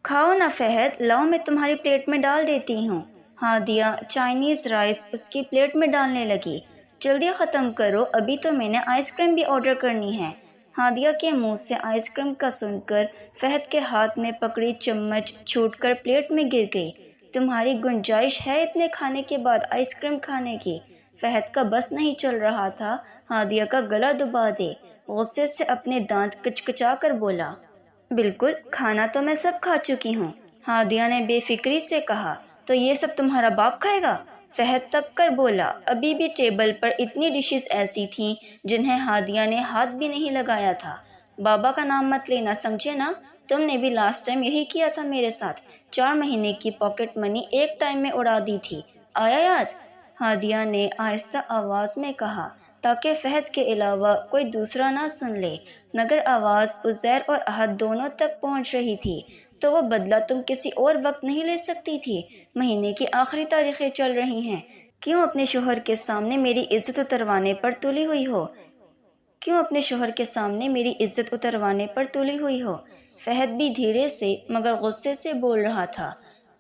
کھاؤ نا فہد، لاؤ میں تمہاری پلیٹ میں ڈال دیتی ہوں۔ ہادیہ چائنیز رائس اس کی پلیٹ میں ڈالنے لگی۔ جلدی ختم کرو، ابھی تو میں نے آئس کریم بھی آرڈر کرنی ہے۔ ہادیہ کے منہ سے آئس کریم کا سن کر فہد کے ہاتھ میں پکڑی چمچ چھوٹ کر پلیٹ میں گر گئی۔ تمہاری گنجائش ہے اتنے کھانے کے بعد آئس کریم کھانے کی؟ فہد کا بس نہیں چل رہا تھا ہادیہ کا گلا دبا دے۔ غصے سے اپنے دانت کچکچا کر بولا۔ بالکل، کھانا تو میں سب کھا چکی ہوں، ہادیہ نے بے فکری سے کہا۔ تو یہ سب تمہارا باپ کھائے گا؟ فہد تپ کر بولا۔ ابھی بھی ٹیبل پر اتنی ڈشز ایسی تھیں جنہیں ہادیہ نے ہاتھ بھی نہیں لگایا تھا۔ بابا کا نام مت لینا، سمجھے نا؟ تم نے بھی لاسٹ ٹائم یہی کیا تھا میرے ساتھ، 4 مہینے کی پاکٹ منی ایک ٹائم میں اڑا دی تھی، آیا یاد؟ ہادیہ نے آہستہ آواز میں کہا تاکہ فہد کے علاوہ کوئی دوسرا نہ سن لے، مگر آواز عزیر اور احد دونوں تک پہنچ رہی تھی۔ تو وہ بدلہ تم کسی اور وقت نہیں لے سکتی تھی؟ مہینے کی آخری تاریخیں چل رہی ہیں، کیوں اپنے شوہر کے سامنے میری عزت اتروانے پر تلی ہوئی ہو؟ فہد بھی دھیرے سے مگر غصے سے بول رہا تھا۔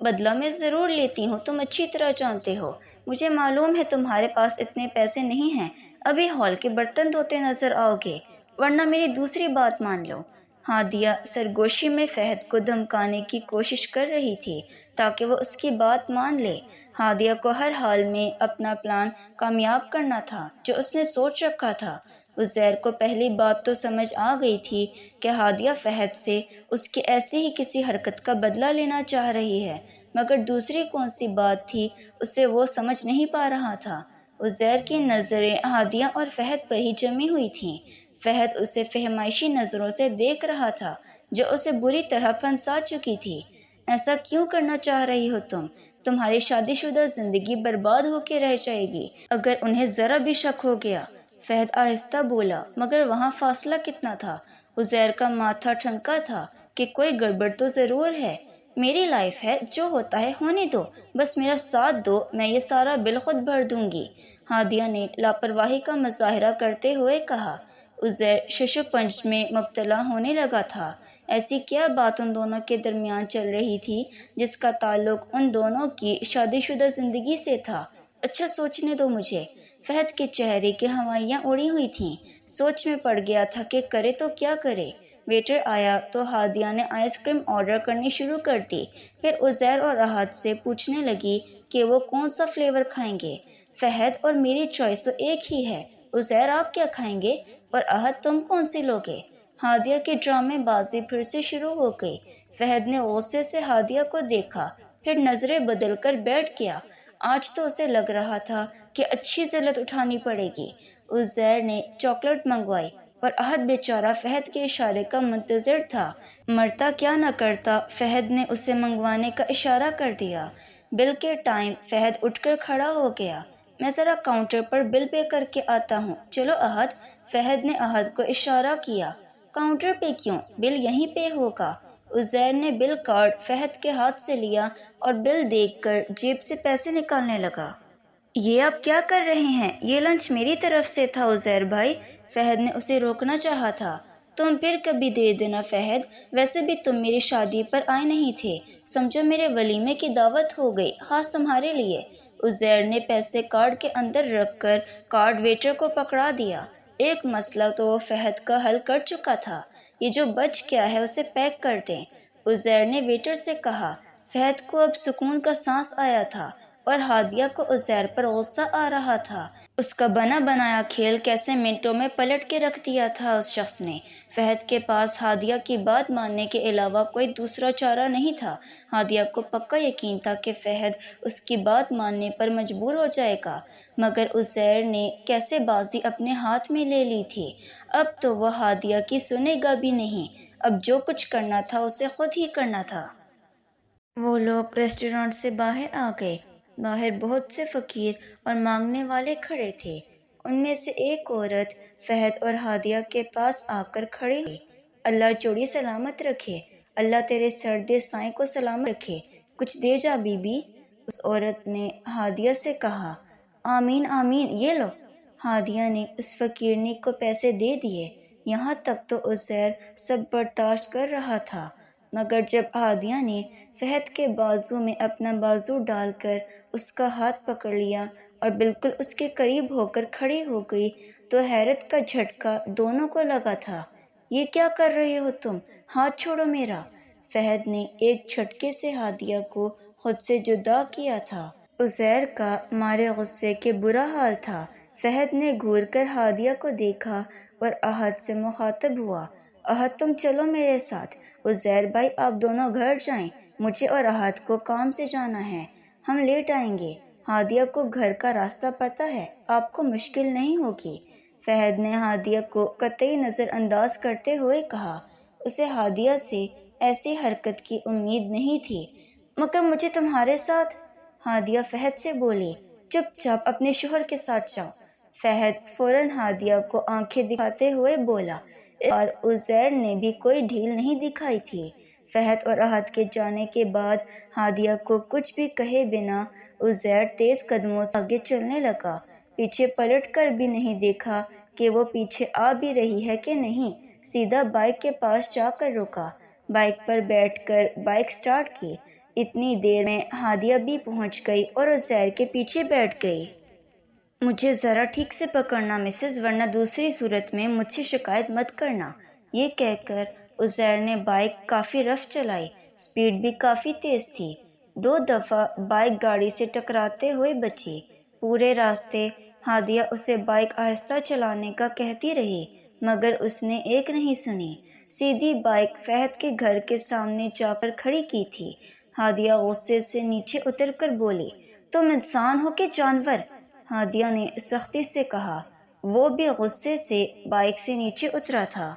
بدلہ میں ضرور لیتی ہوں، تم اچھی طرح جانتے ہو، مجھے معلوم ہے تمہارے پاس اتنے پیسے نہیں ہیں، ابھی ہال کے برتن دھوتے نظر آؤ گے، ورنہ میری دوسری بات مان لو۔ ہادیہ سرگوشی میں فہد کو دھمکانے کی کوشش کر رہی تھی تاکہ وہ اس کی بات مان لے۔ ہادیہ کو ہر حال میں اپنا پلان کامیاب کرنا تھا جو اس نے سوچ رکھا تھا۔ عزیر کو پہلی بات تو سمجھ آ گئی تھی کہ ہادیہ فہد سے اس کی ایسی ہی کسی حرکت کا بدلہ لینا چاہ رہی ہے، مگر دوسری کون سی بات تھی اسے وہ سمجھ نہیں پا رہا تھا۔ عزیر کی نظریں ہادیہ اور فہد پر ہی جمی ہوئی تھیں۔ فہد اسے فہمائشی نظروں سے دیکھ رہا تھا جو اسے بری طرح پھنسا چکی تھی۔ ایسا کیوں کرنا چاہ رہی ہو تم؟ تمہاری شادی شدہ زندگی برباد ہو کے رہ جائے گی اگر انہیں ذرا بھی شک ہو گیا، فہد آہستہ بولا، مگر وہاں فاصلہ کتنا تھا؟ عزیر کا ماتھا ٹھنکا تھا کہ کوئی گڑبڑ تو ضرور ہے۔ میری لائف ہے، جو ہوتا ہے ہونے دو، بس میرا ساتھ دو، میں یہ سارا بل خود بھر دوں گی، ہادیہ نے لاپرواہی کا مظاہرہ کرتے ہوئے کہا۔ عزیر ششو پنج میں مبتلا ہونے لگا تھا۔ ایسی کیا بات ان دونوں کے درمیان چل رہی تھی جس کا تعلق ان دونوں کی شادی شدہ زندگی سے تھا؟ اچھا سوچنے دو مجھے۔ فہد کے چہرے کی ہوائیاں اڑی ہوئی تھیں، سوچ میں پڑ گیا تھا کہ کرے تو کیا کرے۔ ویٹر آیا تو ہادیہ نے آئس کریم آرڈر کرنی شروع کر دی۔ پھر عزیر اور احد سے پوچھنے لگی کہ وہ کون سا فلیور کھائیں گے۔ فہد اور میری چوائس تو ایک ہی ہے، عزیر آپ کیا کھائیں گے اور احد تم کون سی لوگے؟ ہادیہ کی ڈرامے بازی پھر سے شروع ہو گئی۔ فہد نے غصے سے ہادیہ کو دیکھا، پھر نظریں بدل کر بیٹھ گیا۔ آج تو اسے لگ رہا تھا کہ اچھی ذلت اٹھانی پڑے گی۔ عزیر نے چاکلیٹ منگوائی اور احد بیچارہ فہد کے اشارے کا منتظر تھا۔ مرتا کیا نہ کرتا، فہد نے اسے منگوانے کا اشارہ کر دیا۔ بل کے ٹائم فہد اٹھ کر کھڑا ہو گیا۔ میں ذرا کاؤنٹر پر بل پے کر کے آتا ہوں، چلو احد۔ فہد نے احد کو اشارہ کیا۔ کاؤنٹر پہ کیوں؟ بل یہیں پہ ہوگا۔ عزیر نے بل کارڈ فہد کے ہاتھ سے لیا اور بل دیکھ کر جیب سے پیسے نکالنے لگا۔ یہ آپ کیا کر رہے ہیں؟ یہ لنچ میری طرف سے تھا عزیر بھائی۔ فہد نے اسے روکنا چاہا تھا۔ تم پھر کبھی دے دینا فہد، ویسے بھی تم میری شادی پر آئے نہیں تھے، سمجھو میرے ولیمے کی دعوت ہو گئی خاص تمہارے لیے۔ عزیر نے پیسے کارڈ کے اندر رکھ کر کارڈ ویٹر کو پکڑا دیا۔ ایک مسئلہ تو وہ فہد کا حل کر چکا تھا، یہ جو بچ گیا ہے اسے پیک کر دیں۔ عزیر نے ویٹر سے کہا۔ فہد کو اب سکون کا سانس آیا تھا اور ہادیہ کو عزیر پر غصہ آ رہا تھا۔ اس کا بنا بنایا کھیل کیسے منٹوں میں پلٹ کے رکھ دیا تھا اس شخص نے۔ فہد کے پاس ہادیہ کی بات ماننے کے علاوہ کوئی دوسرا چارہ نہیں تھا۔ ہادیہ کو پکا یقین تھا کہ فہد اس کی بات ماننے پر مجبور ہو جائے گا، مگر عزیر نے کیسے بازی اپنے ہاتھ میں لے لی تھی۔ اب تو وہ ہادیہ کی سنے گا بھی نہیں، اب جو کچھ کرنا تھا اسے خود ہی کرنا تھا۔ وہ لوگ ریسٹورانٹ سے باہر آ گئے۔ باہر بہت سے فقیر اور مانگنے والے کھڑے تھے۔ ان میں سے ایک عورت فہد اور ہادیہ کے پاس آ کر کھڑی ہوئی۔ اللہ چوڑی سلامت رکھے، اللہ تیرے سردے سائیں کو سلامت رکھے، کچھ دے جا بی بی۔ اس عورت نے ہادیہ سے کہا۔ آمین آمین، یہ لو۔ ہادیہ نے اس فقیرنی کو پیسے دے دیے۔ یہاں تک تو عزیر سب برداشت کر رہا تھا، مگر جب ہادیہ نے فہد کے بازو میں اپنا بازو ڈال کر اس کا ہاتھ پکڑ لیا اور بالکل اس کے قریب ہو کر کھڑی ہو گئی تو حیرت کا جھٹکا دونوں کو لگا تھا۔ یہ کیا کر رہے ہو تم؟ ہاتھ چھوڑو میرا۔ فہد نے ایک جھٹکے سے ہادیہ کو خود سے جدا کیا تھا۔ عزیر کا مارے غصے کے برا حال تھا۔ فہد نے گھور کر ہادیہ کو دیکھا اور احد سے مخاطب ہوا۔ احد تم چلو میرے ساتھ۔ عزیر بھائی آپ دونوں گھر جائیں، مجھے اور احد کو کام سے جانا ہے، ہم لیٹ آئیں گے۔ ہادیہ کو گھر کا راستہ پتہ ہے، آپ کو مشکل نہیں ہوگی۔ فہد نے ہادیہ کو قطعی نظر انداز کرتے ہوئے کہا۔ اسے ہادیہ سے ایسی حرکت کی امید نہیں تھی۔ مگر مجھے تمہارے ساتھ؟ ہادیہ فہد سے بولی۔ چپ چاپ اپنے شوہر کے ساتھ جاؤ۔ فہد فوراً ہادیہ کو آنکھیں دکھاتے ہوئے بولا۔ اس بار عزیر نے بھی کوئی ڈھیل نہیں دکھائی تھی۔ فہد اور احد کے جانے کے بعد ہادیہ کو کچھ بھی کہے بنا عزیر تیز قدموں سے آگے چلنے لگا۔ پیچھے پلٹ کر بھی نہیں دیکھا کہ وہ پیچھے آ بھی رہی ہے کہ نہیں، سیدھا بائک کے پاس جا کر رکا، بائک پر بیٹھ کر بائک سٹارٹ کی۔ اتنی دیر میں ہادیہ بھی پہنچ گئی اور عزیر کے پیچھے بیٹھ گئی۔ مجھے ذرا ٹھیک سے پکڑنا مسز، ورنہ دوسری صورت میں مجھ سے شکایت مت کرنا۔ یہ کہہ کر عزیر نے بائک کافی رف چلائی، سپیڈ بھی کافی تیز تھی۔ 2 دفعہ بائک گاڑی سے ٹکراتے ہوئے بچی۔ پورے راستے ہادیہ اسے بائک آہستہ چلانے کا کہتی رہی، مگر اس نے ایک نہیں سنی۔ سیدھی بائک فہد کے گھر کے سامنے جا کر کھڑی کی تھی۔ ہادیہ غصے سے نیچے اتر کر بولی، تم انسان ہو کہ جانور؟ ہادیہ نے سختی سے کہا۔ وہ بھی غصے سے بائک سے نیچے اترا تھا۔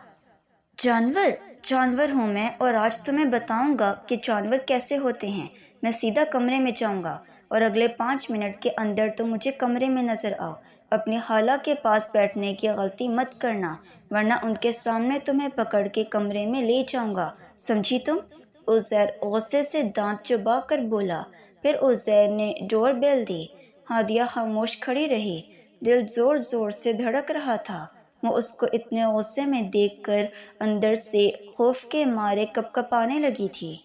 جانور؟ جانور ہوں میں، اور آج تمہیں بتاؤں گا کہ جانور کیسے ہوتے ہیں۔ میں سیدھا کمرے میں جاؤں گا اور اگلے 5 منٹ کے اندر تم مجھے کمرے میں نظر آؤ۔ اپنی خالہ کے پاس بیٹھنے کی غلطی مت کرنا، ورنہ ان کے سامنے تمہیں پکڑ کے کمرے میں لے جاؤں گا، سمجھی تم؟ عزیر غصے سے دانت چبا کر بولا۔ پھر عزیر نے ڈور بیل دی۔ ہادیہ خاموش کھڑی رہی، دل زور زور سے دھڑک رہا تھا۔ وہ اس کو اتنے غصے میں دیکھ کر اندر سے خوف کے مارے کپکپانے لگی تھی۔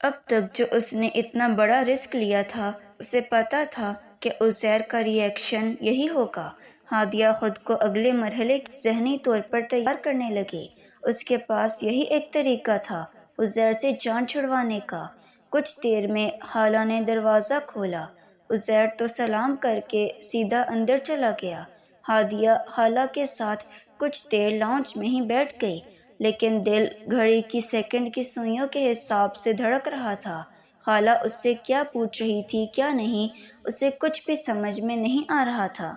اب تک جو اس نے اتنا بڑا رسک لیا تھا، اسے پتا تھا کہ عزیر کا ری ایکشن یہی ہوگا۔ ہادیہ خود کو اگلے مرحلے کے ذہنی طور پر تیار کرنے لگی۔ اس کے پاس یہی ایک طریقہ تھا عزیر سے جان چھڑوانے کا۔ کچھ دیر میں خالہ نے دروازہ کھولا۔ عزیر تو سلام کر کے سیدھا اندر چلا گیا۔ ہادیہ خالہ کے ساتھ کچھ دیر لاؤنج میں ہی بیٹھ گئی، لیکن دل گھڑی کی سیکنڈ کی سوئیوں کے حساب سے دھڑک رہا تھا۔ خالہ اس سے کیا پوچھ رہی تھی کیا نہیں، اسے کچھ بھی سمجھ میں نہیں آ رہا تھا۔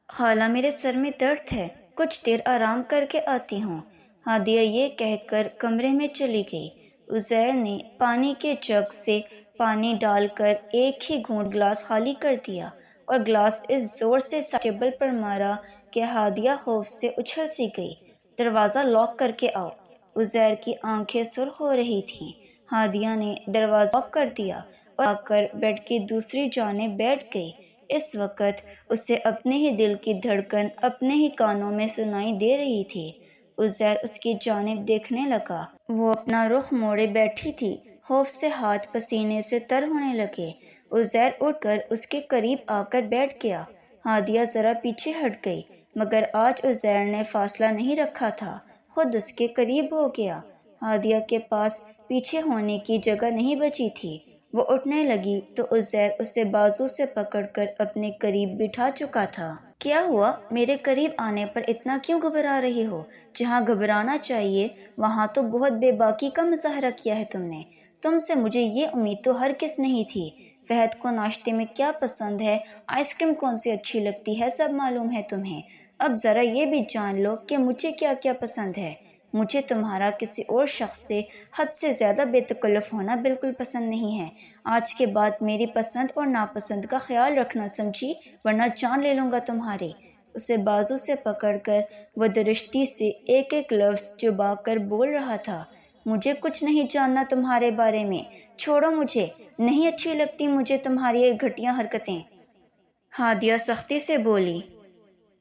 خالہ میرے سر میں درد ہے، کچھ دیر آرام کر کے آتی ہوں، ہادیہ یہ کہہ کر کمرے میں چلی گئی۔ عزیر نے پانی کے جگ سے پانی ڈال کر ایک ہی گھونٹ گلاس خالی کر دیا اور گلاس اس زور سے ٹیبل پر مارا کہ ہادیہ خوف سے اچھل سی گئی۔ دروازہ لاک کر کے آؤ۔ عزیر کی آنکھیں سرخ ہو رہی تھیں۔ ہادیہ نے دروازہ لاک کر دیا اور آ کر بیڈ کی دوسری جانب بیٹھ گئی۔ اس وقت اسے اپنے ہی دل کی دھڑکن اپنے ہی کانوں میں سنائی دے رہی تھی۔ عزیر اس کی جانب دیکھنے لگا۔ وہ اپنا رخ موڑے بیٹھی تھی، خوف سے ہاتھ پسینے سے تر ہونے لگے۔ عزیر اٹھ کر اس کے قریب آ کر بیٹھ گیا۔ ہادیہ ذرا پیچھے ہٹ گئی، مگر آج عزیر نے فاصلہ نہیں رکھا تھا، خود اس کے قریب ہو گیا۔ ہادیہ کے پاس پیچھے ہونے کی جگہ نہیں بچی تھی۔ وہ اٹھنے لگی تو عزیر اسے بازو سے پکڑ کر اپنے قریب بٹھا چکا تھا۔ کیا ہوا؟ میرے قریب آنے پر اتنا کیوں گھبرا رہی ہو؟ جہاں گھبرانا چاہیے وہاں تو بہت بے باکی کا مظاہرہ کیا ہے تم نے۔ تم سے مجھے یہ امید تو ہرگز نہیں تھی۔ فہد کو ناشتے میں کیا پسند ہے، آئس کریم کون سی اچھی لگتی ہے، سب معلوم ہے تمہیں۔ اب ذرا یہ بھی جان لو کہ مجھے کیا کیا پسند ہے۔ مجھے تمہارا کسی اور شخص سے حد سے زیادہ بے تکلف ہونا بالکل پسند نہیں ہے۔ آج کے بعد میری پسند اور ناپسند کا خیال رکھنا، سمجھی، ورنہ جان لے لوں گا تمہاری۔ اسے بازو سے پکڑ کر وہ درشتی سے ایک ایک لفظ چبا کر بول رہا تھا۔ مجھے کچھ نہیں جاننا تمہارے بارے میں، چھوڑو مجھے، نہیں اچھی لگتی مجھے تمہاری یہ گھٹیا حرکتیں۔ ہادیہ سختی سے بولی۔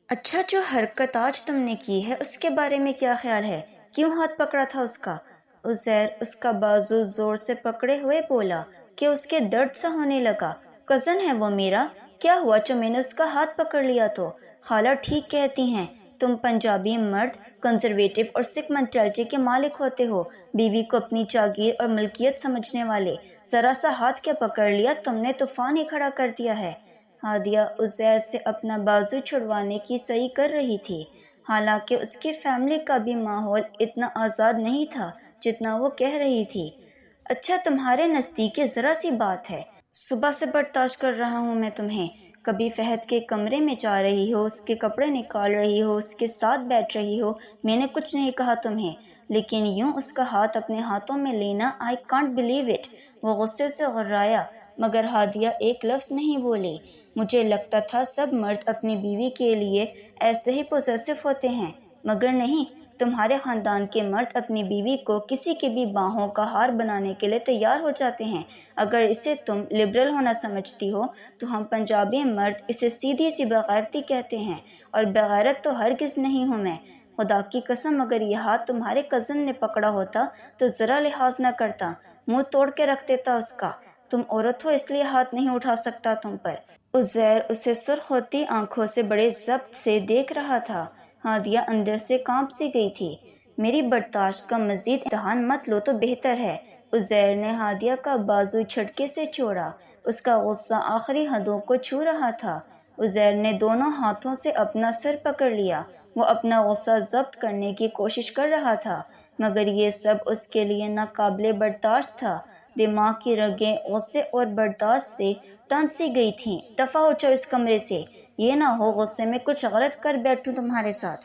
اچھا، جو حرکت آج تم نے کی ہے اس کے بارے میں کیا خیال ہے؟ کیوں ہاتھ پکڑا تھا اس کا؟ عزیر اس کا بازو زور سے پکڑے ہوئے بولا کہ اس کے درد سا ہونے لگا۔ کزن ہے وہ میرا، کیا ہوا جو میں نے اس کا ہاتھ پکڑ لیا تو؟ خالہ ٹھیک کہتی ہیں، تم پنجابی مرد کنزرویٹو اور سکھ مینٹلٹی کے مالک ہوتے ہو، بیوی کو اپنی جاگیر اور ملکیت سمجھنے والے۔ ذرا سا ہاتھ کیا پکڑ لیا تم نے، طوفان ہی کھڑا کر دیا ہے۔ ہادیہ عزیر سے اپنا بازو چھڑوانے کی صحیح کر رہی تھی، حالانکہ اس کی فیملی کا بھی ماحول اتنا آزاد نہیں تھا جتنا وہ کہہ رہی تھی۔ اچھا، تمہارے نزدیک یہ ذرا سی بات ہے؟ صبح سے برداشت کر رہا ہوں میں تمہیں، کبھی فہد کے کمرے میں جا رہی ہو، اس کے کپڑے نکال رہی ہو، اس کے ساتھ بیٹھ رہی ہو، میں نے کچھ نہیں کہا تمہیں، لیکن یوں اس کا ہاتھ اپنے ہاتھوں میں لینا، آئی کانٹ بلیو اٹ۔ وہ غصے سے غرایا، مگر ہادیہ ایک لفظ نہیں بولی۔ مجھے لگتا تھا سب مرد اپنی بیوی کے لیے ایسے ہی پوزیسو ہوتے ہیں، مگر نہیں، تمہارے خاندان کے مرد اپنی بیوی کو کسی کی بھی باہوں کا ہار بنانے کے لیے تیار ہو جاتے ہیں۔ اگر اسے تم لبرل ہونا سمجھتی ہو تو ہم پنجابی مرد اسے سیدھی سی بغیرتی کہتے ہیں، اور بغیرت تو ہرگز نہیں ہوں میں۔ خدا کی قسم اگر یہ ہاتھ تمہارے کزن نے پکڑا ہوتا تو ذرا لحاظ نہ کرتا، منہ توڑ کے رکھ دیتا اس کا۔ تم عورت ہو اس لیے ہاتھ نہیں اٹھا سکتا تم پر۔ عزیر اسے سرخ ہوتی آنکھوں سے بڑے ضبط سے دیکھ رہا تھا۔ ہادیہ اندر سے کانپ سی گئی تھی۔ میری برداشت کا مزید امتحان مت لو تو بہتر ہے۔ عزیر نے ہادیہ کا بازو جھٹکے سے چھوڑا، اس کا غصہ آخری حدوں کو چھو رہا تھا۔ عزیر نے دونوں ہاتھوں سے اپنا سر پکڑ لیا، وہ اپنا غصہ ضبط کرنے کی کوشش کر رہا تھا، مگر یہ سب اس کے لیے ناقابل برداشت تھا۔ دماغ کی رگیں غصے اور برداشت سے تن سی گئی تھیں۔ دفع ہو جاؤ اس کمرے سے، یہ نہ ہو غصے میں کچھ غلط کر بیٹھوں تمہارے ساتھ،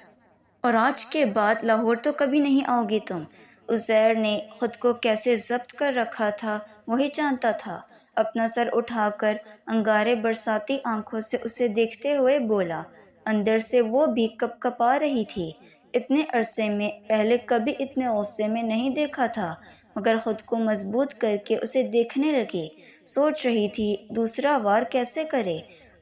اور آج کے بعد لاہور تو کبھی نہیں آؤ گی تم۔ عزیر نے خود کو کیسے ضبط کر رکھا تھا وہی جانتا تھا۔ اپنا سر اٹھا کر انگارے برساتی آنکھوں سے اسے دیکھتے ہوئے بولا، اندر سے وہ بھی کپ کپا رہی تھی۔ اتنے عرصے میں پہلے کبھی اتنے غصے میں نہیں دیکھا تھا، مگر خود کو مضبوط کر کے اسے دیکھنے لگی۔ سوچ رہی تھی دوسرا وار کیسے کرے،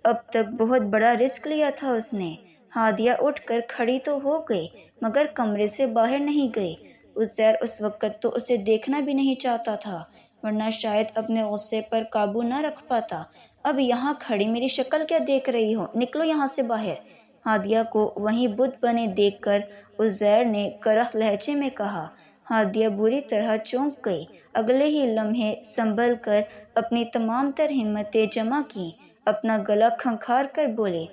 اب تک بہت بڑا رسک لیا تھا اس نے۔ ہادیہ اٹھ کر کھڑی تو ہو گئی، مگر کمرے سے باہر نہیں گئی۔ عزیر اس وقت تو اسے دیکھنا بھی نہیں چاہتا تھا، ورنہ شاید اپنے غصے پر قابو نہ رکھ پاتا۔ اب یہاں کھڑی میری شکل کیا دیکھ رہی ہو، نکلو یہاں سے باہر۔ ہادیہ کو وہیں بت بنے دیکھ کر عزیر نے کرخت لہجے میں کہا۔ ہادیہ بری طرح چونک گئی۔ اگلے ہی لمحے سنبھل کر اپنی تمام تر ہمتیں جمع کیں، اپنا گلا کھنکھار کر بولے،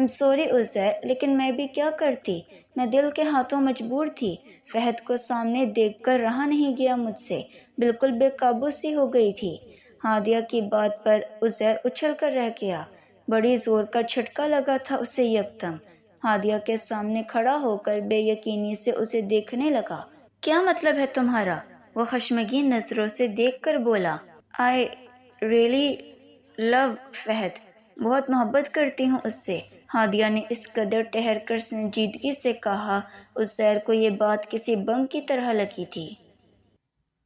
I'm sorry عزیر، لیکن میں بھی کیا کرتی، میں دل کے ہاتھوں مجبور تھی۔ فہد کو سامنے دیکھ کر رہا نہیں گیا مجھ سے، بالکل بے قابو سی ہو گئی تھی۔ ہادیہ کی بات پر عزیر اچھل کر رہ گیا۔ بڑی زور کا جھٹکا لگا تھا اسے یکدم۔ ہادیہ کے سامنے کھڑا ہو کر بے یقینی سے اسے دیکھنے لگا۔ کیا مطلب ہے تمہارا؟ وہ خشمگین نظروں سے دیکھ کر بولا۔ I really love فہد، بہت محبت کرتی ہوں اس سے۔ ہادیہ نے اس قدر ٹھہر کر سنجیدگی سے کہا، عزیر کو یہ بات کسی بم کی طرح لگی تھی۔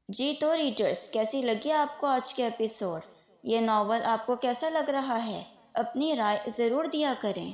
جی تو ریڈرز، کیسی لگی آپ کو آج کے ایپیسوڈ؟ یہ ناول آپ کو کیسا لگ رہا ہے؟ اپنی رائے ضرور دیا کریں۔